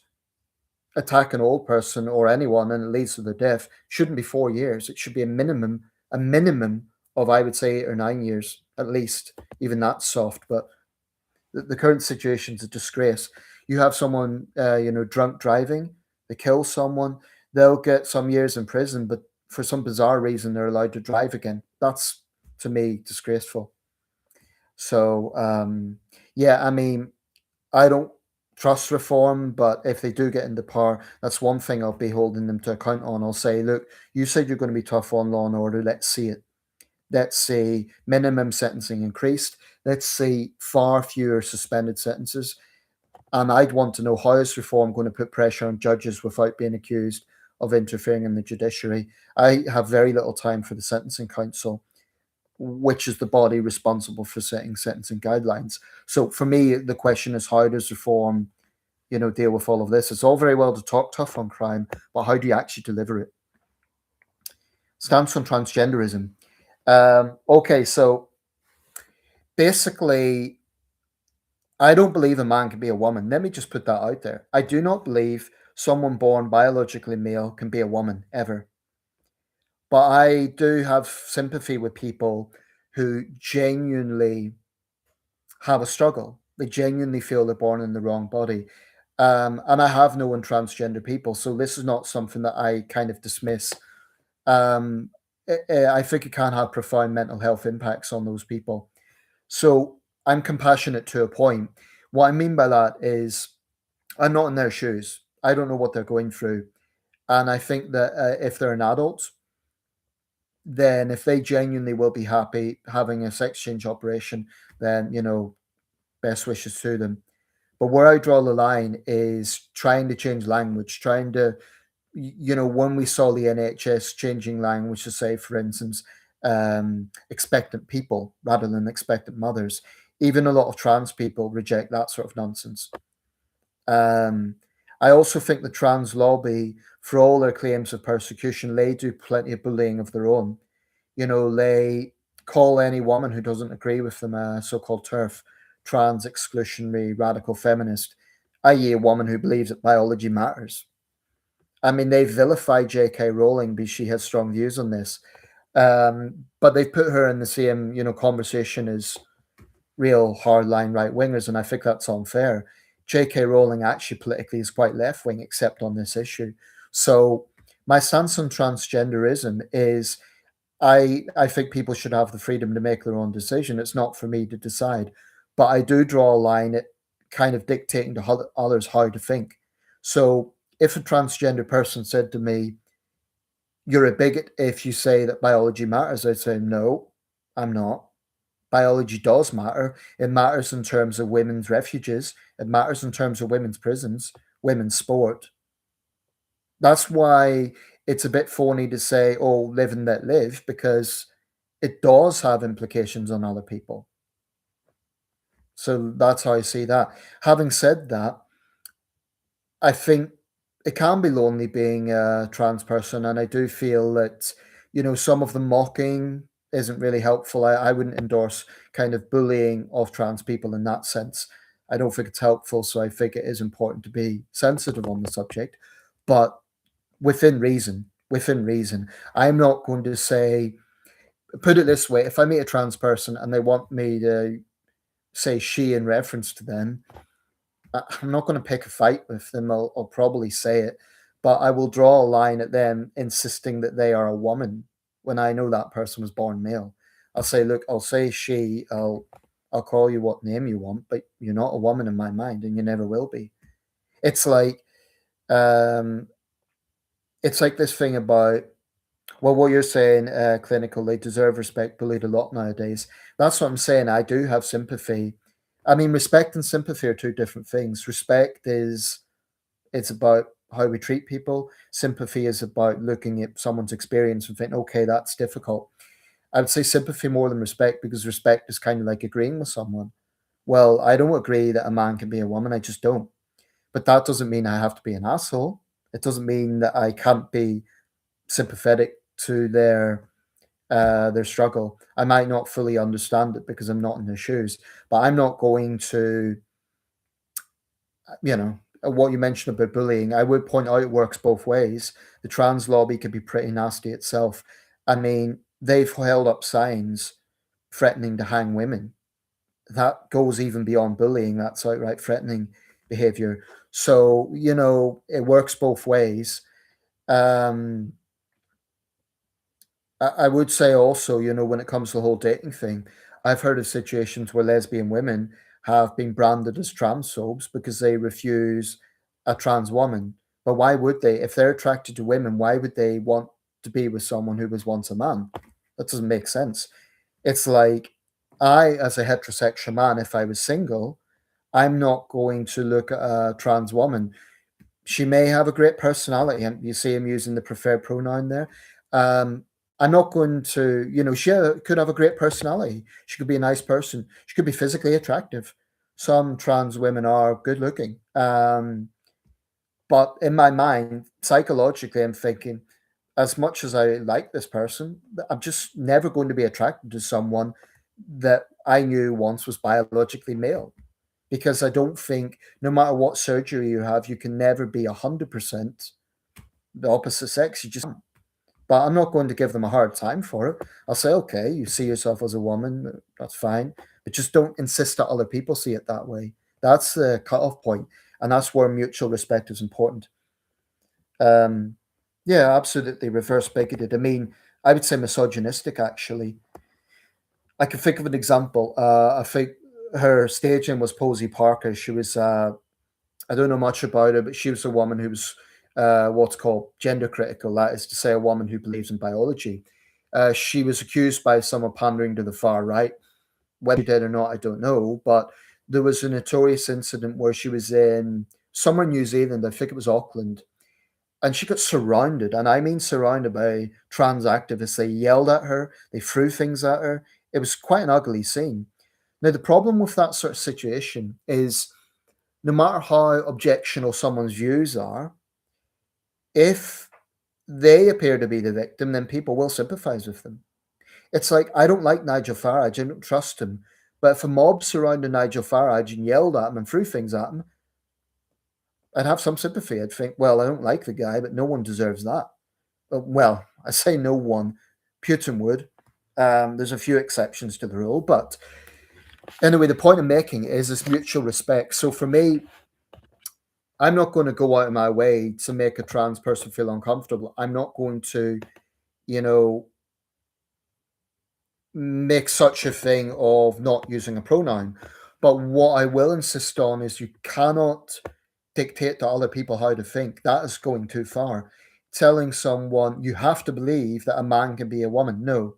attack an old person or anyone and it leads to their death, shouldn't be 4 years. It should be a minimum of, I would say, 8 or 9 years at least. Even that's soft, but the current situation is a disgrace. You have someone, drunk driving, they kill someone, they'll get some years in prison, but for some bizarre reason, they're allowed to drive again. That's, to me, disgraceful. So, yeah, I mean, I don't trust reform, but if they do get into power, that's one thing I'll be holding them to account on. I'll say, look, you said you're going to be tough on law and order. Let's see it. Let's see minimum sentencing increased. Let's see far fewer suspended sentences. And I'd want to know, how is reform going to put pressure on judges without being accused of interfering in the judiciary? I have very little time for the Sentencing Council, which is the body responsible for setting sentencing guidelines. So for me, the question is, how does reform, deal with all of this? It's all very well to talk tough on crime, but how do you actually deliver it? Stance on transgenderism. Okay, so basically, I don't believe a man can be a woman. Let me just put that out there. I do not believe someone born biologically male can be a woman ever. But I do have sympathy with people who genuinely have a struggle. They genuinely feel they're born in the wrong body. And I have known transgender people, so this is not something that I kind of dismiss. Um, I think it can have profound mental health impacts on those people. So I'm compassionate to a point. What I mean by that is I'm not in their shoes. I don't know what they're going through. And I think that if they're an adult, then if they genuinely will be happy having a sex change operation, then, best wishes to them. But where I draw the line is trying to change language, trying to, when we saw the NHS changing language to say, for instance, expectant people rather than expectant mothers, even a lot of trans people reject that sort of nonsense. I also think the trans lobby, for all their claims of persecution, they do plenty of bullying of their own. They call any woman who doesn't agree with them a so-called TERF, trans exclusionary radical feminist, i.e. a woman who believes that biology matters. I mean, they vilify J.K. Rowling because she has strong views on this. But they've put her in the same, conversation as real hardline right-wingers, and I think that's unfair. J.K. Rowling actually politically is quite left wing, except on this issue. So my stance on transgenderism is I think people should have the freedom to make their own decision. It's not for me to decide, but I do draw a line at kind of dictating to others how to think. So if a transgender person said to me, "You're a bigot if you say that biology matters," I'd say, "No, I'm not. Biology does matter. It matters in terms of women's refuges. It matters in terms of women's prisons, women's sport. That's why it's a bit phony to say, oh, live and let live, because it does have implications on other people. So that's how I see that. Having said that, I think it can be lonely being a trans person, and I do feel that, some of the mocking isn't really helpful. I wouldn't endorse kind of bullying of trans people in that sense. I don't think it's helpful, so I think it is important to be sensitive on the subject, but within reason. Within reason. I'm not going to say, put it this way, if I meet a trans person and they want me to say she in reference to them, I'm not going to pick a fight with them. I'll probably say it, but I will draw a line at them insisting that they are a woman when I know that person was born male. I'll say, look, I'll say she. I'll call you what name you want, but you're not a woman in my mind, and you never will be. It's like, um, it's like this thing about, well, what you're saying, clinical, they deserve respect, bullied a lot nowadays. That's what I'm saying. I do have sympathy. I mean, respect and sympathy are two different things. Respect is it's about how we treat people. Sympathy is about looking at someone's experience and thinking, okay, that's difficult. I would say sympathy more than respect, because respect is kind of like agreeing with someone. Well, I don't agree that a man can be a woman. I just don't. But that doesn't mean I have to be an asshole. It doesn't mean that I can't be sympathetic to their struggle. I might not fully understand it because I'm not in their shoes, but I'm not going to, what you mentioned about bullying. I would point out it works both ways. The trans lobby can be pretty nasty itself. I mean, they've held up signs threatening to hang women. That goes even beyond bullying. That's outright threatening behavior. So, it works both ways. Um, I would say also, when it comes to the whole dating thing, I've heard of situations where lesbian women have been branded as transphobes because they refuse a trans woman. But why would they? If they're attracted to women, why would they want to be with someone who was once a man? That doesn't make sense. It's like I, as a heterosexual man, if I was single, I'm not going to look at a trans woman. She may have a great personality, and you see him using the preferred pronoun there. Um, I'm not going to, could have a great personality. She could be a nice person. She could be physically attractive. Some trans women are good looking. But in my mind, psychologically, I'm thinking, as much as I like this person, I'm just never going to be attracted to someone that I knew once was biologically male, because I don't think no matter what surgery you have, you can never be 100% the opposite sex. You just can't. But I'm not going to give them a hard time for it. I'll say, okay, you see yourself as a woman, that's fine, but just don't insist that other people see it that way. That's the cutoff point, and that's where mutual respect is important. Um, yeah, absolutely. Reverse bigoted. I mean, I would say misogynistic. Actually, I can think of an example. I think her staging was Posey Parker. She was I don't know much about her, but she was a woman who was what's called gender critical. That is to say, a woman who believes in biology. She was accused by someone pandering to the far right. Whether she did or not, I don't know. But there was a notorious incident where she was in somewhere in New Zealand. I think it was Auckland, and she got surrounded, and I mean surrounded by trans activists. They yelled at her. They threw things at her. It was quite an ugly scene. Now, the problem with that sort of situation is no matter how objectionable someone's views are, if they appear to be the victim, then people will sympathize with them. It's like, I don't like Nigel Farage, I don't trust him. But if a mob surrounded Nigel Farage and yelled at him and threw things at him, I'd have some sympathy. I'd think, well, I don't like the guy, but no one deserves that. Well, I say no one. Putin would. There's a few exceptions to the rule, but anyway, the point I'm making is this mutual respect. So for me, I'm not going to go out of my way to make a trans person feel uncomfortable. I'm not going to, you know, make such a thing of not using a pronoun. But what I will insist on is you cannot dictate to other people how to think. That is going too far. Telling someone you have to believe that a man can be a woman. No.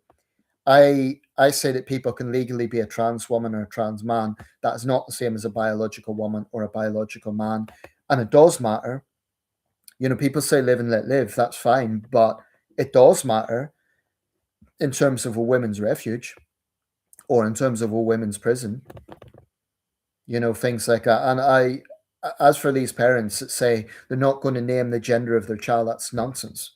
I say that people can legally be a trans woman or a trans man. That is not the same as a biological woman or a biological man. And it does matter. People say live and let live. That's fine. But it does matter in terms of a women's refuge or in terms of a women's prison, things like that. And as for these parents that say they're not going to name the gender of their child, that's nonsense.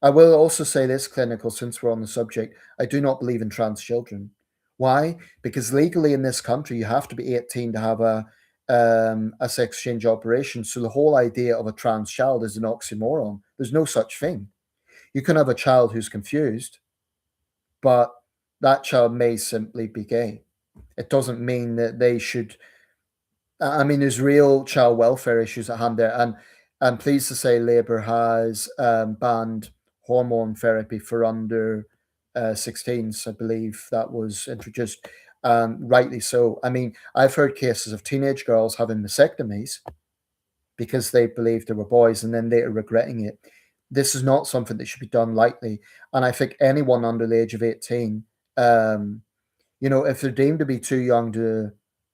I will also say this, clinical, since we're on the subject, I do not believe in trans children. Why? Because legally in this country, you have to be 18 to have a sex change operation. So the whole idea of a trans child is an oxymoron. There's no such thing. You can have a child who's confused, but that child may simply be gay. It doesn't mean that they should. I mean, there's real child welfare issues at hand there, and I'm pleased to say Labour has banned hormone therapy for under 16s. I believe that was introduced, rightly so. I mean, I've heard cases of teenage girls having mastectomies because they believed they were boys and then later regretting it. This is not something that should be done lightly, and I think anyone under the age of 18, um, if they're deemed to be too young to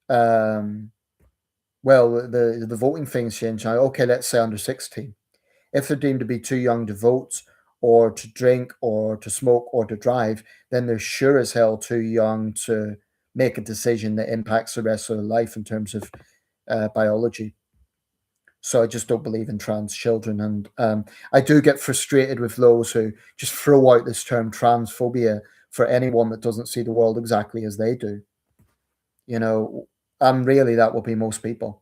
um, well, the voting thing's changed now. Okay, let's say under 16. If they're deemed to be too young to vote or to drink or to smoke or to drive, then they're sure as hell too young to make a decision that impacts the rest of their life in terms of biology. So I just don't believe in trans children. And I do get frustrated with those who just throw out this term transphobia for anyone that doesn't see the world exactly as they do. And really that will be most people.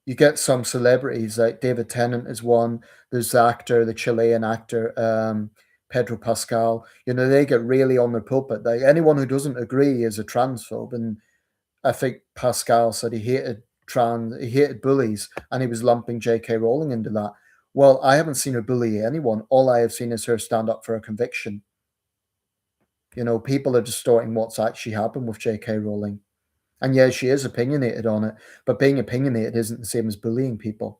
You get some celebrities like David Tennant is one. There's the actor, the Chilean actor, Pedro Pascal. They get really on their pulpit. Like anyone who doesn't agree is a transphobe. And I think Pascal said he hated bullies, and he was lumping J.K. Rowling into that. Well, I haven't seen her bully anyone. All I have seen is her stand up for a conviction. People are distorting what's actually happened with J.K. Rowling. And yeah, she is opinionated on it, but being opinionated isn't the same as bullying people.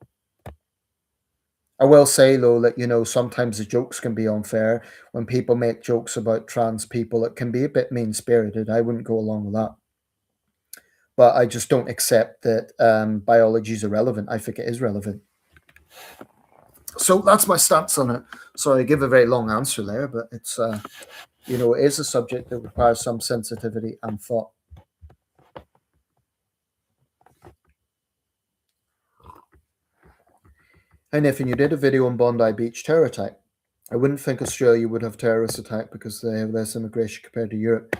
I will say though that sometimes the jokes can be unfair. When people make jokes about trans people, it can be a bit mean spirited. I wouldn't go along with that. But I just don't accept that biology is irrelevant. I think it is relevant. So that's my stance on it. Sorry, I give a very long answer there, but it's it is a subject that requires some sensitivity and thought. Hey Nathan, you did a video on Bondi Beach terror attack. I wouldn't think Australia would have terrorist attack because they have less immigration compared to Europe.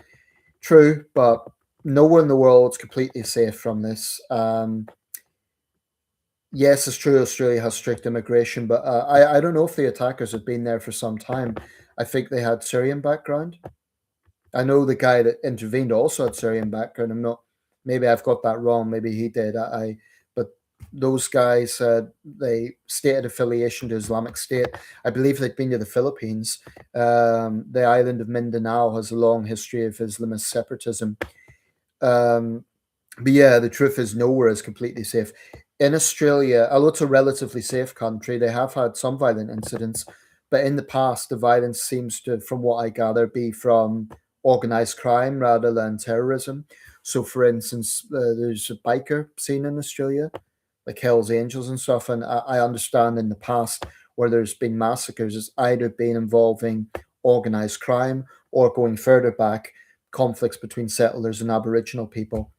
True, but nowhere in the world is completely safe from this. Yes, it's true Australia has strict immigration, but I don't know if the attackers have been there for some time. I think they had Syrian background. I know the guy that intervened also had Syrian background. Maybe I've got that wrong. Maybe he did. But those guys they stated affiliation to Islamic State. I believe they'd been to the Philippines. The island of Mindanao has a long history of Islamist separatism. But yeah, the truth is nowhere is completely safe. In Australia, although it's a relatively safe country, they have had some violent incidents. But in the past, the violence seems to, from what I gather, be from organized crime rather than terrorism. So, for instance, there's a biker scene in Australia, like Hell's Angels and stuff. And I understand in the past where there's been massacres, it's either been involving organized crime or going further back, conflicts between settlers and Aboriginal people.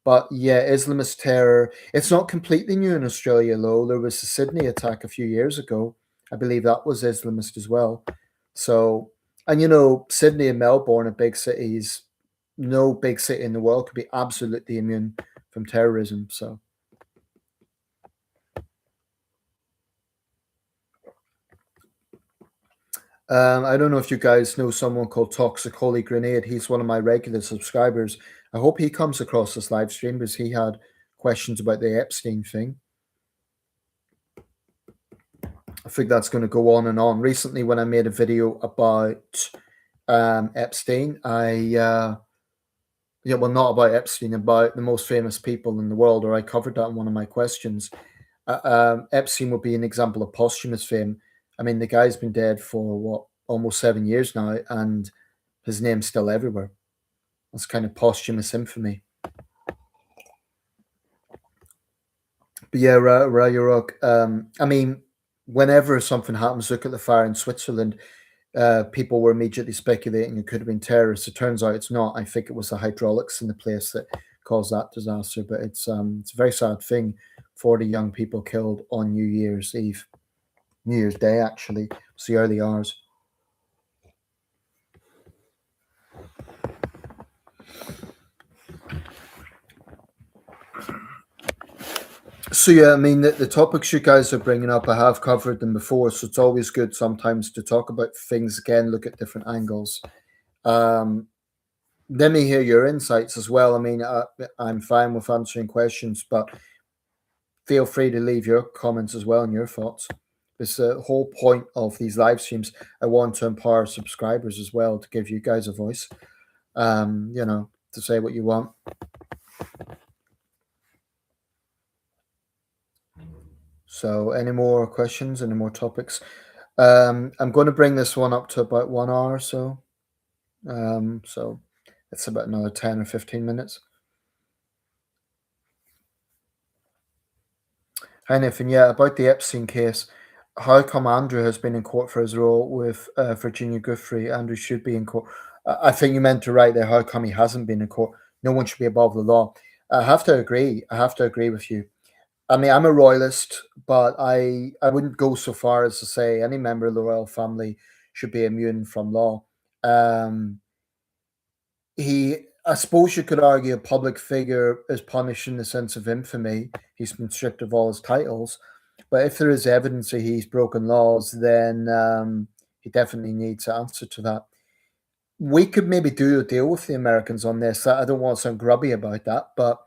But yeah, Islamist terror, it's not completely new in Australia, though. There was the Sydney attack a few years ago. I believe that was Islamist as well. So, and Sydney and Melbourne are big cities. No big city in the world could be absolutely immune from terrorism. So, I don't know if you guys know someone called Toxic Holy Grenade. He's one of my regular subscribers. I hope he comes across this live stream because he had questions about the Epstein thing. I think that's going to go on and on. Recently, when I made a video about Epstein, yeah, well, not about Epstein, about the most famous people in the world, or I covered that in one of my questions. Epstein would be an example of posthumous fame. I mean, the guy's been dead for what, almost 7 years now, and his name's still everywhere. That's kind of posthumous infamy. But yeah, Rayurok. I mean, whenever something happens, look at the fire in Switzerland. People were immediately speculating it could have been terrorists. It turns out it's not. I think it was the hydraulics in the place that caused that disaster. But it's a very sad thing. 40 young people killed on New Year's Eve, New Year's Day actually. It's the early hours. So yeah, I mean the topics you guys are bringing up, I have covered them before, so it's always good sometimes to talk about things again, look at different angles. Um, Let me hear your insights as well. I mean, I'm fine with answering questions, but feel free to leave your comments as well and your thoughts. It's the whole point of these live streams. I want to empower subscribers as well to give you guys a voice. To say what you want. So, any more questions? Any more topics? I'm going to bring this one up to about 1 hour or so. So it's about another 10 or 15 minutes. Hi, Nathan. Yeah, about the Epstein case. How come Andrew has been in court for his role with Virginia Giuffre? Andrew should be in court. I think you meant to write there, how come he hasn't been in court? No one should be above the law. I have to agree. I have to agree with you. I mean, I'm a royalist, but I wouldn't go so far as to say any member of the royal family should be immune from law. Um, I suppose you could argue, a public figure is punished in the sense of infamy. He's been stripped of all his titles. But if there is evidence that he's broken laws, then he definitely needs to answer to that. We could maybe do a deal with the Americans on this. I don't want to sound grubby about that, but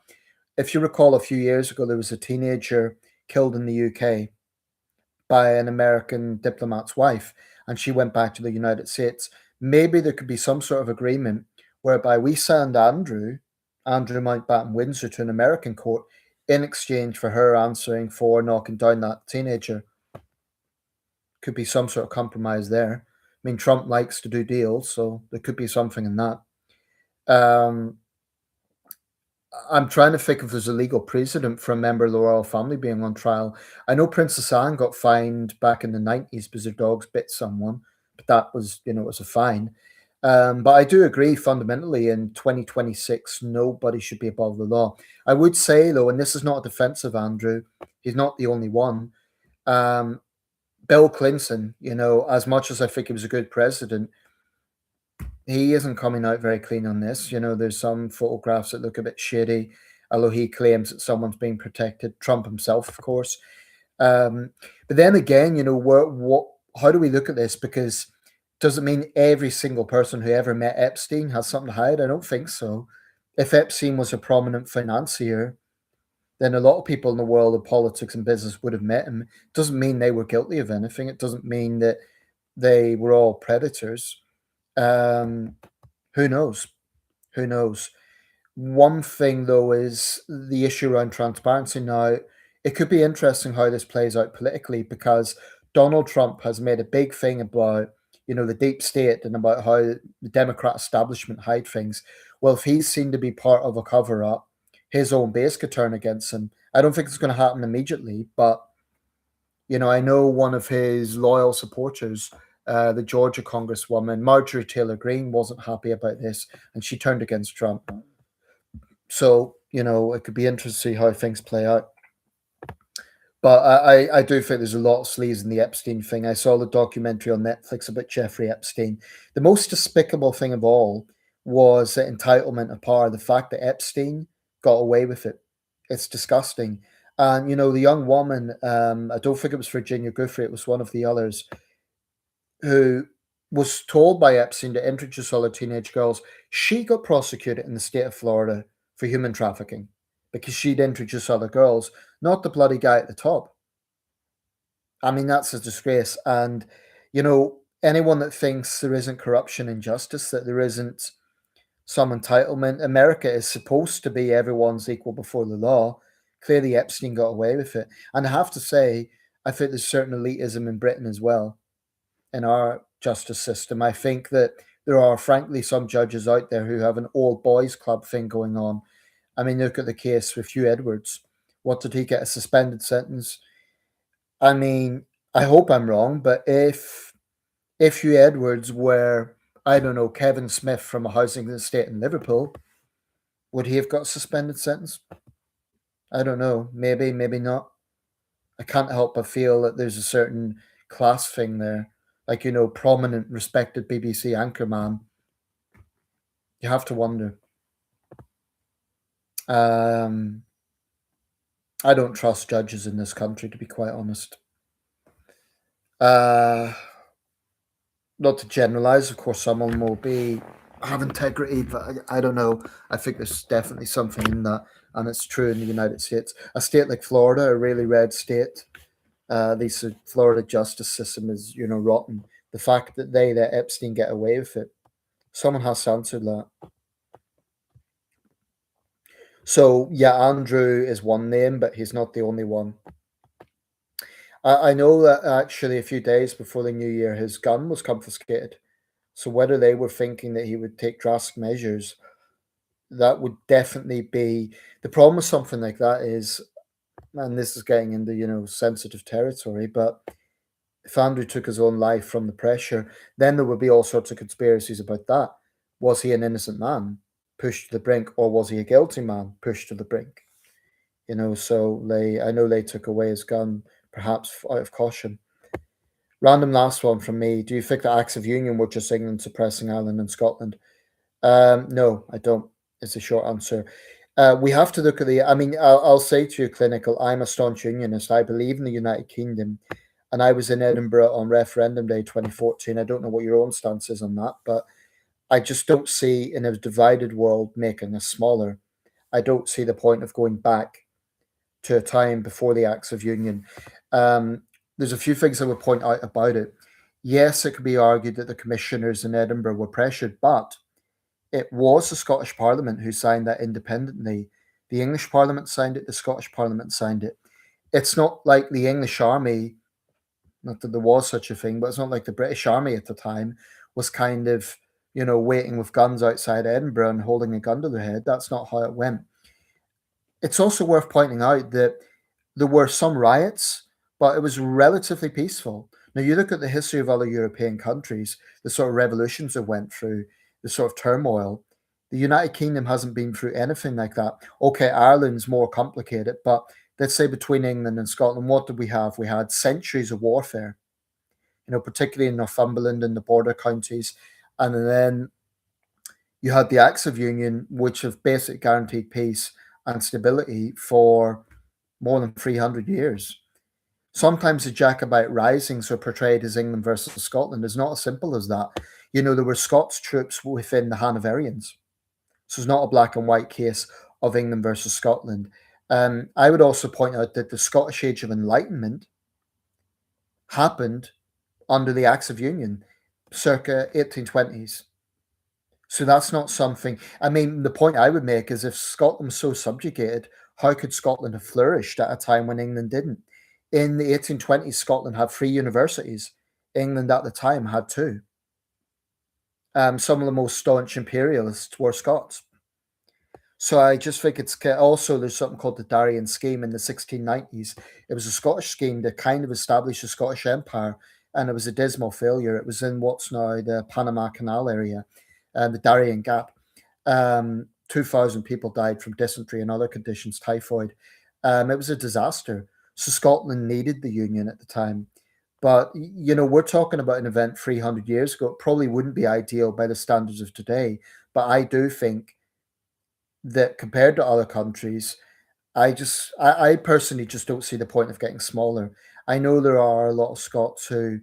if you recall, a few years ago, there was a teenager killed in the UK by an American diplomat's wife, and she went back to the United States. Maybe there could be some sort of agreement whereby we send Andrew Mountbatten Windsor, to an American court in exchange for her answering for knocking down that teenager. Could be some sort of compromise there. I mean, Trump likes to do deals, so there could be something in that. Um, I'm trying to think if there's a legal precedent for a member of the royal family being on trial. I know Princess Anne got fined back in the 90s because her dogs bit someone, but that was, it was a fine. But I do agree fundamentally in 2026, nobody should be above the law. I would say, though, and this is not a defense of Andrew, he's not the only one. Bill Clinton, as much as I think he was a good president, he isn't coming out very clean on this. There's some photographs that look a bit shady, although he claims that someone's being protected. Trump himself, of course. But then again, how do we look at this? Because does it mean every single person who ever met Epstein has something to hide? I don't think so. If Epstein was a prominent financier, then a lot of people in the world of politics and business would have met him. It doesn't mean they were guilty of anything. It doesn't mean that they were all predators. Um, who knows? Who knows? One thing, though, is the issue around transparency. Now, it could be interesting how this plays out politically, because Donald Trump has made a big thing about, the deep state and about how the Democrat establishment hide things. Well, if he's seen to be part of a cover up, his own base could turn against him. I don't think it's going to happen immediately, but I know one of his loyal supporters, the Georgia Congresswoman Marjorie Taylor Greene, wasn't happy about this, and she turned against Trump. So, it could be interesting to see how things play out. But I do think there's a lot of sleaze in the Epstein thing. I saw the documentary on Netflix about Jeffrey Epstein. The most despicable thing of all was the entitlement of power, the fact that Epstein got away with it. It's disgusting. And, the young woman, I don't think it was Virginia Giuffre, it was one of the others, who was told by Epstein to introduce other teenage girls. She got prosecuted in the state of Florida for human trafficking because she'd introduced other girls, not the bloody guy at the top. I mean, that's a disgrace. And, you know, anyone that thinks there isn't corruption and justice, that there isn't some entitlement, America is supposed to be everyone's equal before the law. Clearly, Epstein got away with it. And I have to say, I think there's certain elitism in Britain as well, in our justice system. I think that there are, frankly, some judges out there who have an old boys club thing going on. I mean, look at the case with Hugh Edwards. What did he get? A suspended sentence? I mean, I hope I'm wrong, but if Hugh Edwards were, I don't know, Kevin Smith from a housing estate in Liverpool, would he have got a suspended sentence? I don't know. Maybe, maybe not. I can't help but feel that there's a certain class thing there. Like, you know, prominent, respected BBC anchorman. You have to wonder. Um, I don't trust judges in this country, to be quite honest. Uh, Not to generalize, of course, some of them will be have integrity, but I don't know. I think there's definitely something in that, and it's true in the United States. A state like Florida, a really red state, the Florida justice system is, you know, rotten. The fact that they let Epstein get away with it, someone has to answer that. So yeah, Andrew is one name, but he's not the only one. I know that actually a few days before the new year, his gun was confiscated. So whether they were thinking that he would take drastic measures, that would definitely be the problem with something like that is, and this is getting into, you know, sensitive territory, but if Andrew took his own life from the pressure, then there would be all sorts of conspiracies about that. Was he an innocent man pushed to the brink, or was he a guilty man pushed to the brink? You know, so I know they took away his gun, perhaps out of caution. Random last one from me. Do you think the Acts of Union were just England suppressing Ireland and Scotland? No, I don't. Is the short answer. We have to look at the. I mean, I'll say to you, clinical. I'm a staunch unionist. I believe in the United Kingdom, and I was in Edinburgh on referendum day 2014. I don't know what your own stance is on that, but I just don't see in a divided world making us smaller. I don't see the point of going back to a time before the Acts of Union. There's a few things I would point out about it. Yes, it could be argued that the commissioners in Edinburgh were pressured, but it was the Scottish Parliament who signed that independently. The English Parliament signed it, the Scottish Parliament signed it. It's not like the English Army, not that there was such a thing, but it's not like the British Army at the time was kind of, you know, waiting with guns outside Edinburgh and holding a gun to their head. That's not how it went. It's also worth pointing out that there were some riots, but it was relatively peaceful. Now, you look at the history of other European countries, the sort of revolutions it went through, the sort of turmoil. The United Kingdom hasn't been through anything like that. Okay, Ireland's more complicated, but let's say between England and Scotland, what did we have? We had centuries of warfare, you know, particularly in Northumberland and the border counties. And then you had the Acts of Union, which have basically guaranteed peace and stability for more than 300 years. Sometimes the Jacobite risings are portrayed as England versus Scotland. It's not as simple as that. You know, there were Scots troops within the Hanoverians. So it's not a black and white case of England versus Scotland. I would also point out that the Scottish Age of Enlightenment happened under the Acts of Union, circa 1820s. So that's not something. I mean, the point I would make is if Scotland was so subjugated, how could Scotland have flourished at a time when England didn't? In the 1820s, Scotland had 3 universities. England at the time had 2. Some of the most staunch imperialists were Scots. So I just think it's also there's something called the Darien Scheme in the 1690s. It was a Scottish scheme that kind of established a Scottish empire, and it was a dismal failure. It was in what's now the Panama Canal area, the Darien Gap. 2,000 people died from dysentery and other conditions, typhoid. It was a disaster. So Scotland needed the Union at the time. But, you know, we're talking about an event 300 years ago. It probably wouldn't be ideal by the standards of today. But I do think that compared to other countries, I personally just don't see the point of getting smaller. I know there are a lot of Scots who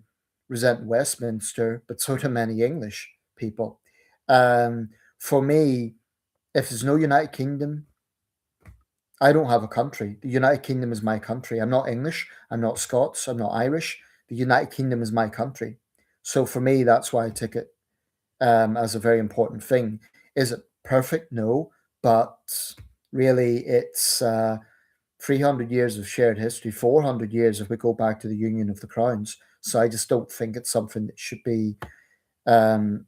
resent Westminster, but so do many English people. For me, if there's no United Kingdom, I don't have a country. The United Kingdom is my country. I'm not English. I'm not Scots. I'm not Irish. The United Kingdom is my country. So for me, that's why I took it as a very important thing. Is it perfect? No, but really, it's 300 years of shared history, 400 years if we go back to the Union of the Crowns. So I just don't think it's something that should be. Um,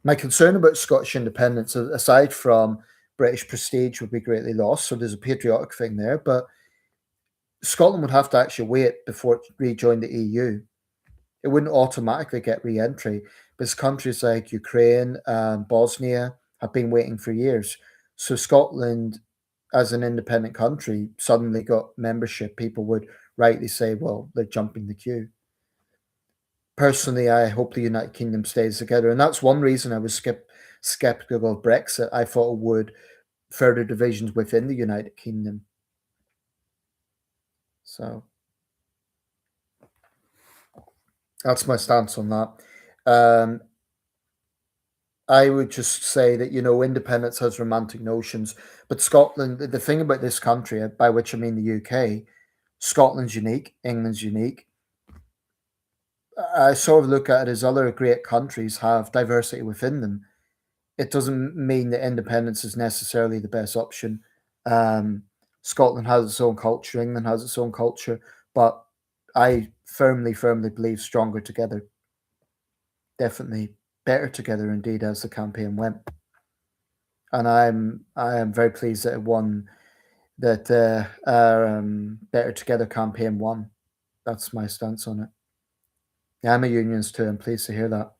my concern about Scottish independence, aside from British prestige, would be greatly lost. So there's a patriotic thing there, but Scotland would have to actually wait before it rejoined the EU. It wouldn't automatically get re-entry because countries like Ukraine and Bosnia have been waiting for years. So Scotland, as an independent country, suddenly got membership. People would rightly say, well, they're jumping the queue. Personally, I hope the United Kingdom stays together, and that's one reason I was skeptical of Brexit. I thought it would further divisions within the United Kingdom. So that's my stance on that. Um, I would just say that, independence has romantic notions, but Scotland, the thing about this country, by which I mean the UK, Scotland's unique, England's unique. I sort of look at it as other great countries have diversity within them. It doesn't mean that independence is necessarily the best option. Um, Scotland has its own culture, England has its own culture, but I firmly, firmly believe stronger together. Definitely better together indeed as the campaign went. And I am very pleased that it won, that our Better Together campaign won. That's my stance on it. Yeah, I'm a unionist too. I'm pleased to hear that.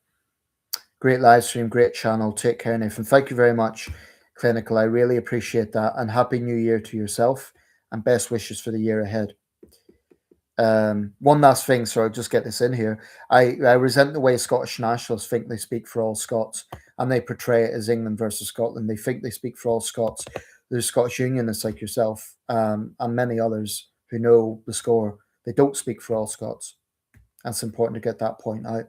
Great live stream, great channel. Take care, Nathan. Thank you very much, Clinical. I really appreciate that. And Happy New Year to yourself and best wishes for the year ahead. One last thing, so I'll just get this in here. I resent the way Scottish nationalists think they speak for all Scots, and they portray it as England versus Scotland. They think they speak for all Scots. There's Scottish unionists like yourself and many others who know the score. They don't speak for all Scots. That's important to get that point out.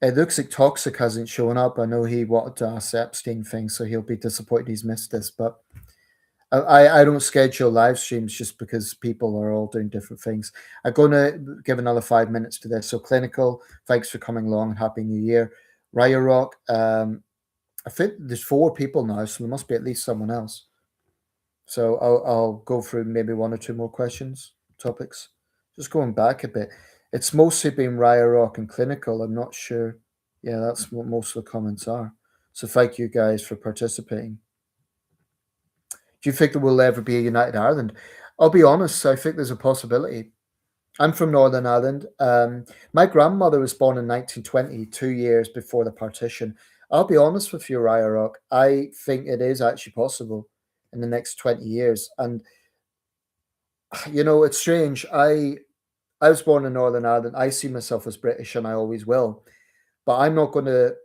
It looks like Toxic hasn't shown up. I know he wanted to ask the Epstein thing, so he'll be disappointed he's missed this, but I don't schedule live streams just because people are all doing different things. I'm going to give another 5 minutes to this. So, Clinical, thanks for coming along and Happy New Year. Raya Rock, I think there's 4 people now, so there must be at least someone else. So, I'll go through maybe 1 or 2 more questions, topics. Just going back a bit. It's mostly been Raya Rock and Clinical. I'm not sure. Yeah, that's what most of the comments are. So, thank you guys for participating. Do you think there will ever be a united Ireland? I'll be honest, I think there's a possibility. I'm from Northern Ireland. My grandmother was born in 1920, 2 years before the partition. I'll be honest with you, Raya Rock. I think it is actually possible in the next 20 years. And, it's strange. I was born in Northern Ireland. I see myself as British and I always will. But I'm not going to,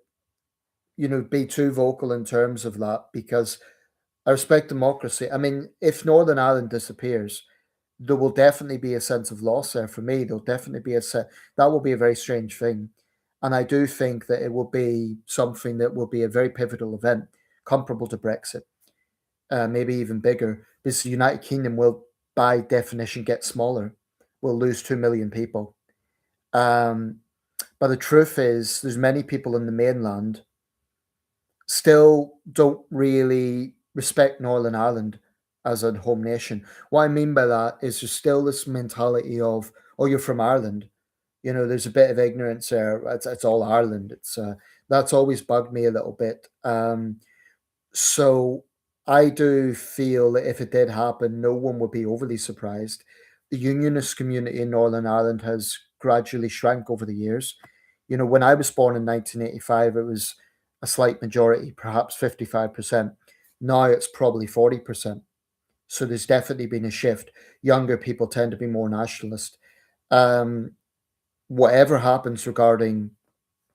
be too vocal in terms of that because I respect democracy. I mean, if Northern Ireland disappears, there will definitely be a sense of loss there for me. There'll definitely be that will be a very strange thing. And I do think that it will be something that will be a very pivotal event, comparable to Brexit, maybe even bigger, because the United Kingdom will, by definition, get smaller. We'll lose 2 million people. But the truth is, there's many people in the mainland still don't really respect Northern Ireland as a home nation. What I mean by that is there's still this mentality of, oh, you're from Ireland. There's a bit of ignorance there. It's all Ireland. That's always bugged me a little bit. So I do feel that if it did happen, no one would be overly surprised. The unionist community in Northern Ireland has gradually shrank over the years. When I was born in 1985, it was a slight majority, perhaps 55%. Now it's probably 40%. So there's definitely been a shift. Younger people tend to be more nationalist. Whatever happens regarding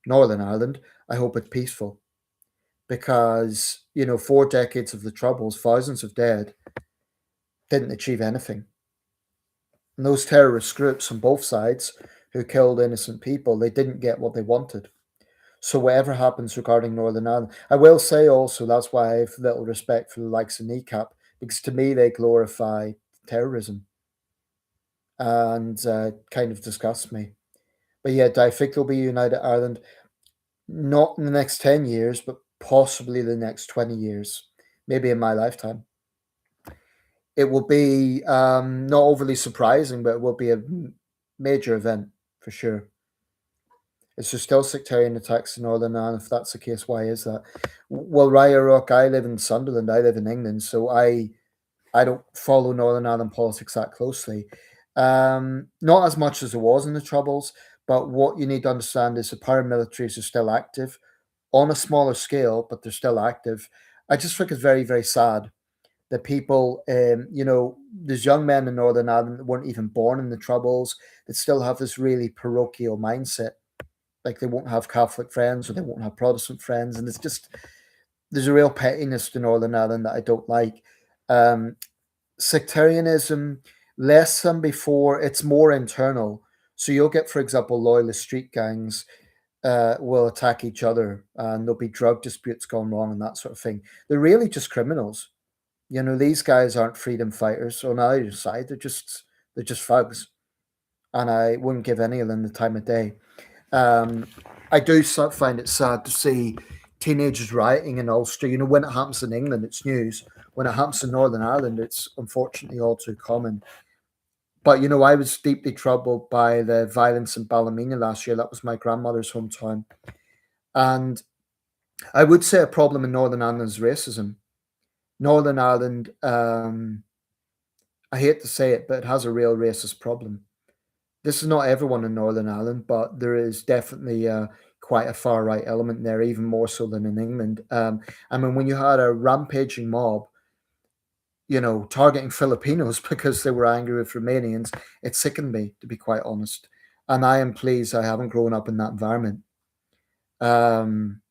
Northern Ireland, I hope it's peaceful because, 4 decades of the Troubles, thousands of dead, didn't achieve anything. And those terrorist groups on both sides who killed innocent people, they didn't get what they wanted. So whatever happens regarding Northern Ireland, I will say also that's why I have little respect for the likes of Kneecap, because to me they glorify terrorism and kind of disgusts me. But yeah, do I think there'll be United Ireland? Not in the next 10 years, but possibly the next 20 years, maybe in my lifetime. It will be not overly surprising, but it will be a major event for sure. Is there still sectarian attacks in Northern Ireland? If that's the case, why is that? Well, Raya Rock, I live in Sunderland, I live in England, so I don't follow Northern Ireland politics that closely. Not as much as it was in the Troubles, but what you need to understand is the paramilitaries are still active on a smaller scale, but they're still active. I just think it's very, very sad that people, there's young men in Northern Ireland that weren't even born in the Troubles that still have this really parochial mindset. Like they won't have Catholic friends or they won't have Protestant friends. And it's just, there's a real pettiness to Northern Ireland that I don't like. Um, Sectarianism, less than before, it's more internal. So you'll get, for example, loyalist street gangs will attack each other and there'll be drug disputes going wrong and that sort of thing. They're really just criminals. These guys aren't freedom fighters on either side. They're just thugs, and I wouldn't give any of them the time of day. Um, I do find it sad to see teenagers rioting in Ulster. When it happens in England, it's news. When it happens in Northern Ireland, it's unfortunately all too common. But I was deeply troubled by the violence in Ballymena last year. That was my grandmother's hometown, and I would say a problem in Northern Ireland is racism. Northern Ireland, I hate to say it, but it has a real racist problem. This is not everyone in Northern Ireland, but there is definitely quite a far right element there, even more so than in England. I mean, when you had a rampaging mob, targeting Filipinos because they were angry with Romanians, it sickened me, to be quite honest. And I am pleased I haven't grown up in that environment. Um,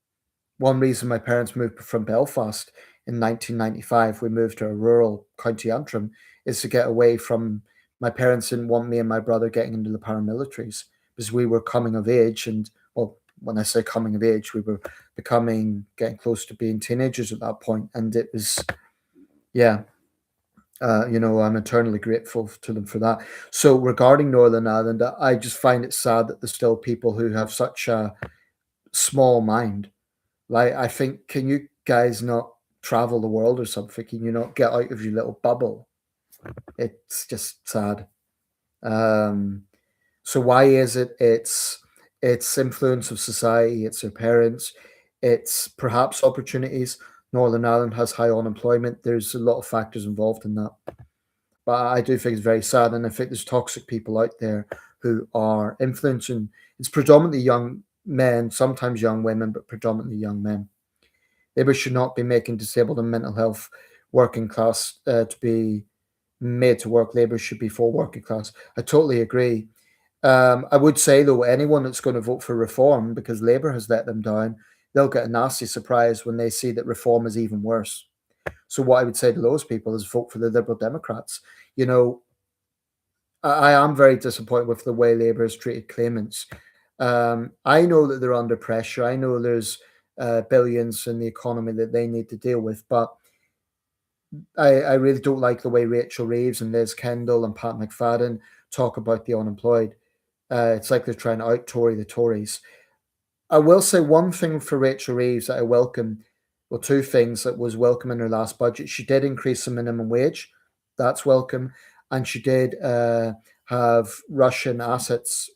One reason my parents moved from Belfast in 1995, we moved to a rural County Antrim, is to get away from my parents didn't want me and my brother getting into the paramilitaries because we were coming of age. And, well, when I say coming of age, we were getting close to being teenagers at that point. And it was, yeah, I'm eternally grateful to them for that. So regarding Northern Ireland, I just find it sad that there's still people who have such a small mind. Like, I think, can you guys not travel the world or something? Can you not get out of your little bubble? It's just sad. Um, so why is it? It's influence of society. It's their parents. It's perhaps opportunities. Northern Ireland has high unemployment. There's a lot of factors involved in that. But I do think it's very sad, and I think there's toxic people out there who are influencing. It's predominantly young men, sometimes young women, but predominantly young men. Labour should not be making disabled and mental health working class to be made to work. Labour should be for working class. I totally agree. I would say, though, anyone that's going to vote for reform because Labour has let them down, they'll get a nasty surprise when they see that reform is even worse. So what I would say to those people is vote for the Liberal Democrats. You know, I am very disappointed with the way Labour has treated claimants. I know that they're under pressure. I know there's billions in the economy that they need to deal with, but I really don't like the way Rachel Reeves and Liz Kendall and Pat McFadden talk about the unemployed. It's like they're trying to out Tory the Tories. I will say one thing for Rachel Reeves that I welcome. Well, two things that was welcome in her last budget. She did increase the minimum wage. That's welcome. And she did have Russian assets,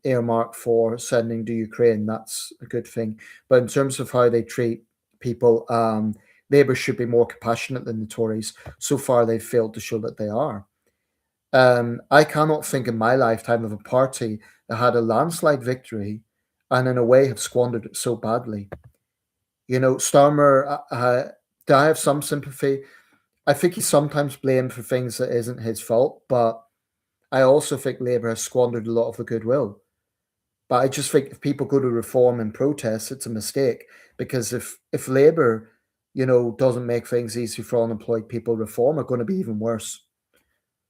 earmarked for sending to Ukraine. That's a good thing. But in terms of how they treat people, Labour should be more compassionate than the Tories. So far, they've failed to show that they are. I cannot think in my lifetime of a party that had a landslide victory and in a way have squandered it so badly. Starmer, do I have some sympathy? I think he's sometimes blamed for things that isn't his fault, but I also think Labour has squandered a lot of the goodwill. But I just think if people go to reform and protest, it's a mistake because if Labour, doesn't make things easy for unemployed people, reform are going to be even worse.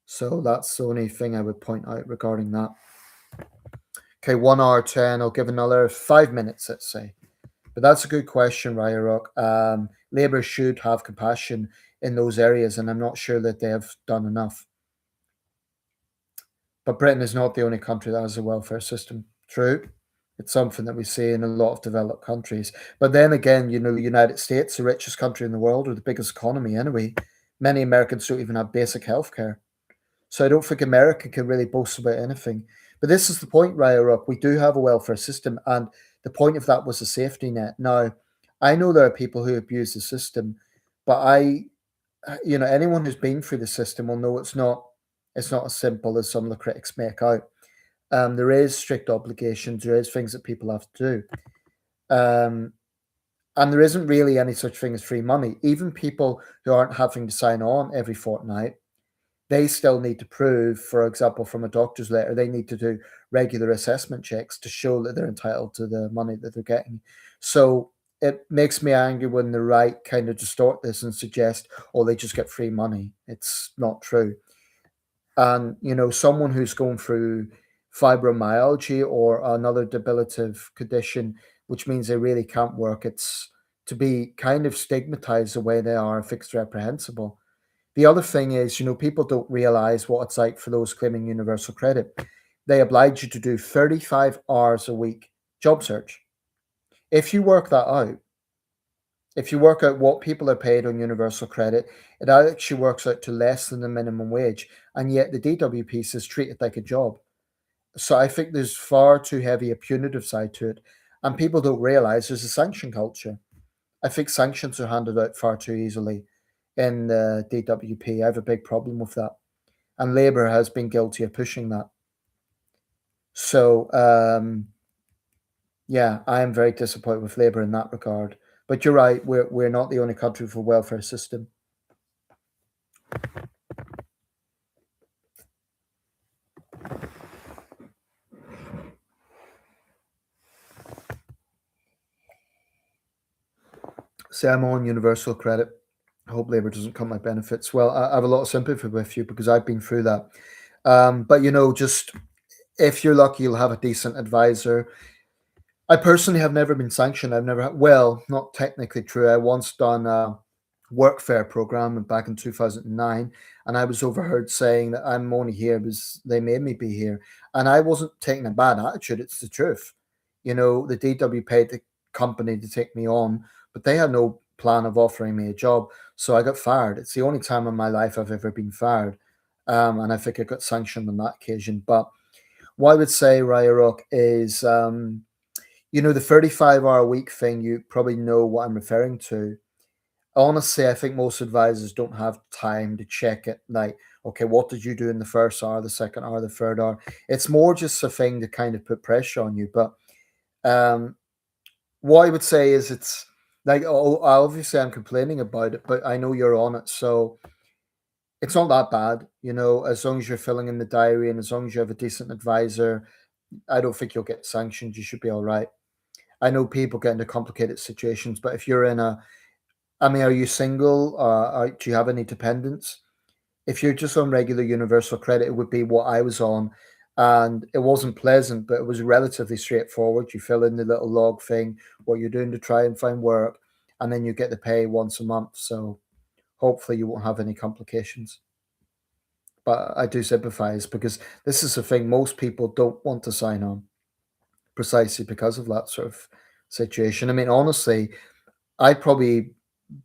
So that's the only thing I would point out regarding that. Okay, 1 hour 10. I'll give another 5 minutes, let's say. But that's a good question, Raya Rock. Labour should have compassion in those areas, and I'm not sure that they have done enough. But Britain is not the only country that has a welfare system. True. It's something that we see in a lot of developed countries. But then again, the United States, the richest country in the world, or the biggest economy anyway, many Americans don't even have basic health care. So I don't think America can really boast about anything. But this is the point, Raya Rock. We do have a welfare system, and the point of that was a safety net. Now, I know there are people who abuse the system, but anyone who's been through the system will know it's not as simple as some of the critics make out. There is strict obligations. There is things that people have to do. And there isn't really any such thing as free money. Even people who aren't having to sign on every fortnight, they still need to prove, for example, from a doctor's letter, they need to do regular assessment checks to show that they're entitled to the money that they're getting. So it makes me angry when the right kind of distort this and suggest, oh, they just get free money. It's not true. And, someone who's going through fibromyalgia or another debilitative condition, which means they really can't work, it's to be kind of stigmatized the way they are, fixed reprehensible. The other thing is, people don't realize what it's like for those claiming universal credit. They oblige you to do 35 hours a week job search. If you work that out, if you work out what people are paid on universal credit, it actually works out to less than the minimum wage. And yet the DWP says treat it like a job. So I think there's far too heavy a punitive side to it. And people don't realize there's a sanction culture. I think sanctions are handed out far too easily in the DWP. I have a big problem with that. And Labour has been guilty of pushing that. So, yeah, I am very disappointed with Labour in that regard. But you're right, we're not the only country with a welfare system. Say I'm on universal credit. I hope Labour doesn't cut my benefits. Well, I have a lot of sympathy with you because I've been through that. But just if you're lucky, you'll have a decent advisor. I personally have never been sanctioned. I've never well, not technically true. I once done a workfare program back in 2009, and I was overheard saying that I'm only here because they made me be here. And I wasn't taking a bad attitude. It's the truth. The DW paid the company to take me on, but they had no plan of offering me a job. So I got fired. It's the only time in my life I've ever been fired. And I think I got sanctioned on that occasion. But what I would say, Raya Rock, is the 35-hour week thing, you probably know what I'm referring to. Honestly, I think most advisors don't have time to check it. Like, okay, what did you do in the first hour, the second hour, the third hour? It's more just a thing to kind of put pressure on you. But what I would say is it's like, obviously I'm complaining about it, but I know you're on it. So it's not that bad, as long as you're filling in the diary and as long as you have a decent advisor, I don't think you'll get sanctioned. You should be all right. I know people get into complicated situations, but if you're are you single? Do you have any dependents? If you're just on regular universal credit, it would be what I was on. And it wasn't pleasant, but it was relatively straightforward. You fill in the little log thing, what you're doing to try and find work, and then you get the pay once a month. So hopefully you won't have any complications. But I do sympathize because this is the thing, most people don't want to sign on precisely because of that sort of situation. I mean, honestly, I'd probably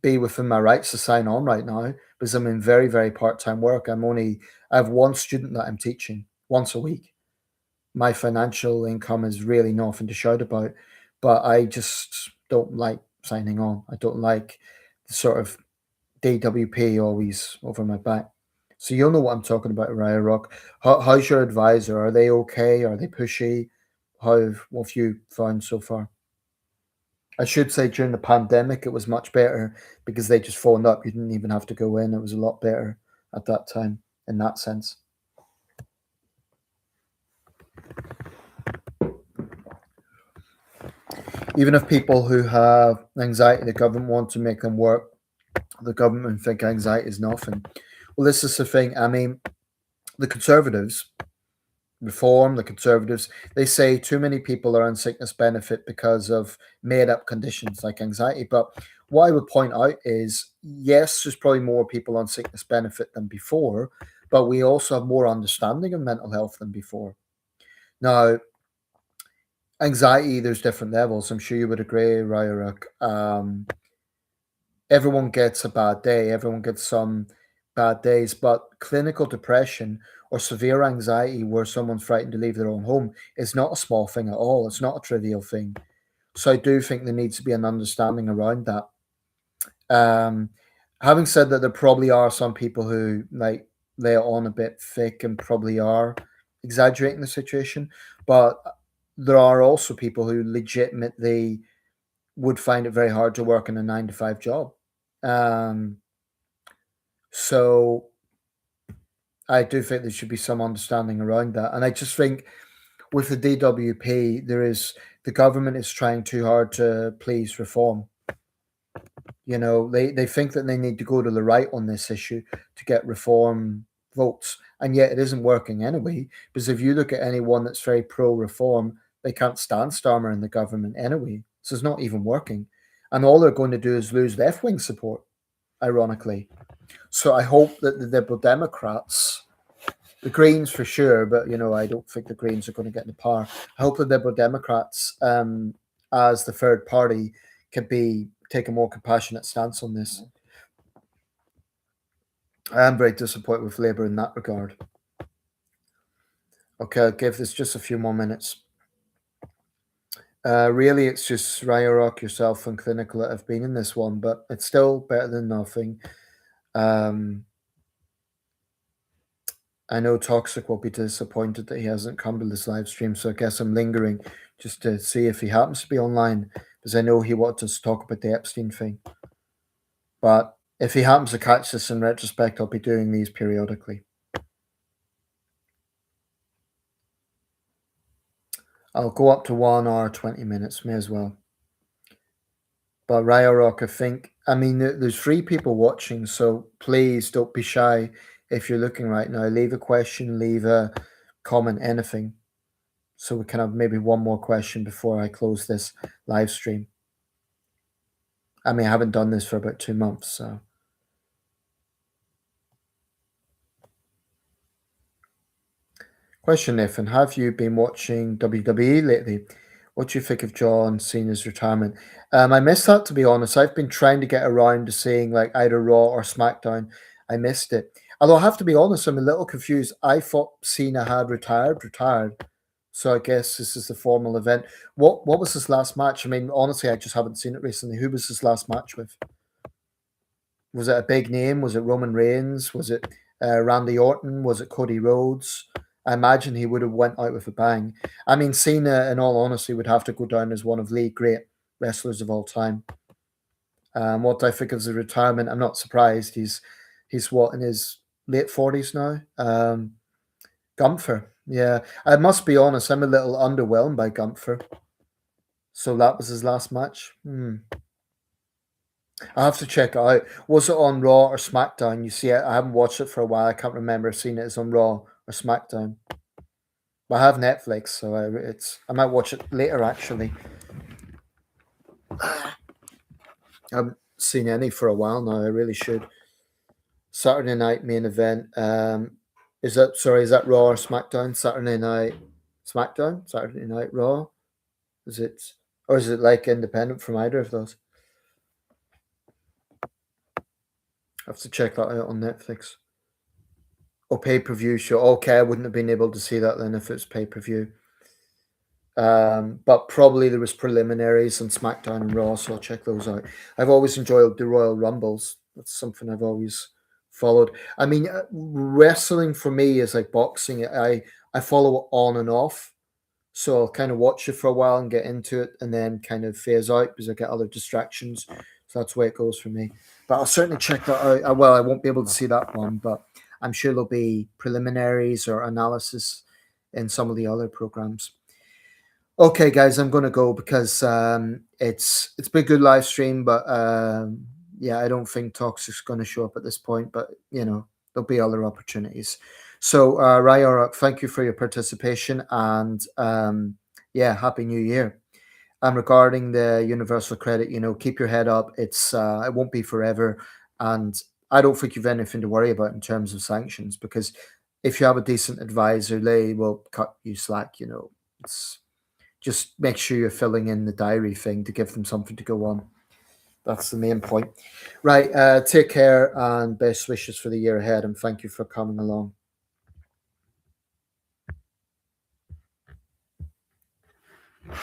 be within my rights to sign on right now because I'm in very, very part-time work. I have one student that I'm teaching once a week. My financial income is really nothing to shout about, but I just don't like signing on. I don't like the sort of DWP always over my back. So you'll know what I'm talking about, Raya Rock. How's your advisor? Are they okay? Are they pushy? What have you found so far? I should say during the pandemic, it was much better because they just phoned up. You didn't even have to go in. It was a lot better at that time in that sense. Even if people who have anxiety, the government want to make them work, the government think anxiety is nothing. Well, this is the thing. I mean, the Conservatives, Reform, the Conservatives, they say too many people are on sickness benefit because of made up conditions like anxiety. But what I would point out is yes, there's probably more people on sickness benefit than before, but we also have more understanding of mental health than before. Now, anxiety, there's different levels. I'm sure you would agree, Ryoruk. Everyone gets a bad day, everyone gets some bad days, but clinical depression or severe anxiety where someone's frightened to leave their own home is not a small thing at all. It's not a trivial thing. So I do think there needs to be an understanding around that. Um, Having said that, there probably are some people who like lay it on a bit thick and probably are exaggerating the situation, but there are also people who legitimately would find it very hard to work in a 9 to 5 job. Um, so I do think there should be some understanding around that. And I just think with the DWP, the government is trying too hard to please reform. You know, they think that they need to go to the right on this issue to get reform votes. And yet it isn't working anyway. Because if you look at anyone that's very pro reform, they can't stand Starmer in the government anyway. So it's not even working. And all they're going to do is lose left wing support, ironically. So I hope that the Liberal Democrats, the Greens for sure, but I don't think the Greens are going to get into power. I hope the Liberal Democrats, as the third party, can take a more compassionate stance on this. I am very disappointed with Labour in that regard. Okay, I'll give this just a few more minutes. Really, it's just Ryorok, yourself, and Clinical that have been in this one, but it's still better than nothing. I know Toxic will be disappointed that he hasn't come to this live stream, so I guess I'm lingering just to see if he happens to be online, because I know he wanted us to talk about the Epstein thing. But if he happens to catch this in retrospect, I'll be doing these periodically. I'll go up to 1 hour, 20 minutes, may as well. But Ryorok, there's 3 people watching, so please don't be shy if you're looking right now. Leave a question, leave a comment, anything. So we can have maybe one more question before I close this live stream. I haven't done this for about 2 months, so. Question, Nathan, have you been watching WWE lately? What do you think of John Cena's retirement? I missed that, to be honest. I've been trying to get around to seeing like either Raw or SmackDown. I missed it. Although I have to be honest, I'm a little confused. I thought Cena had retired. So I guess this is the formal event. What was his last match? Honestly, I just haven't seen it recently. Who was his last match with? Was it a big name? Was it Roman Reigns? Was it Randy Orton? Was it Cody Rhodes? I imagine he would have went out with a bang. Cena, in all honesty, would have to go down as one of the great wrestlers of all time. What do I think of the retirement? I'm not surprised. He's what, in his late 40s now? Gunther. Yeah, I must be honest, I'm a little underwhelmed by Gunther. So that was his last match? I have to check it out. Was it on Raw or SmackDown? You see, I haven't watched it for a while. I can't remember seeing it as on Raw or SmackDown. But I have Netflix, so I might watch it later, actually. I haven't seen any for a while now. I really should. Saturday night main event. Is that Raw or SmackDown? Saturday night SmackDown? Saturday night Raw? Is it like independent from either of those? I have to check that out on Netflix. Oh, pay-per-view show. Okay, I wouldn't have been able to see that then if it's pay-per-view. But probably there was preliminaries on SmackDown and Raw, so I'll check those out. I've always enjoyed the Royal Rumbles. That's something I've always followed. Wrestling for me is like boxing. I follow it on and off. So I'll kind of watch it for a while and get into it and then kind of phase out because I get other distractions. So that's the way it goes for me. But I'll certainly check that out. Well, I won't be able to see that one, but I'm sure there'll be preliminaries or analysis in some of the other programs. Okay, guys, I'm going to go because it's been a good live stream, but I don't think Toxic's going to show up at this point. But There'll be other opportunities. So, Ryan, thank you for your participation, and yeah, happy New Year. And regarding the universal credit, keep your head up. It won't be forever, and I don't think you've anything to worry about in terms of sanctions, because if you have a decent advisor, they will cut you slack. It's just make sure you're filling in the diary thing to give them something to go on. That's the main point. Right. Take care and best wishes for the year ahead, and thank you for coming along.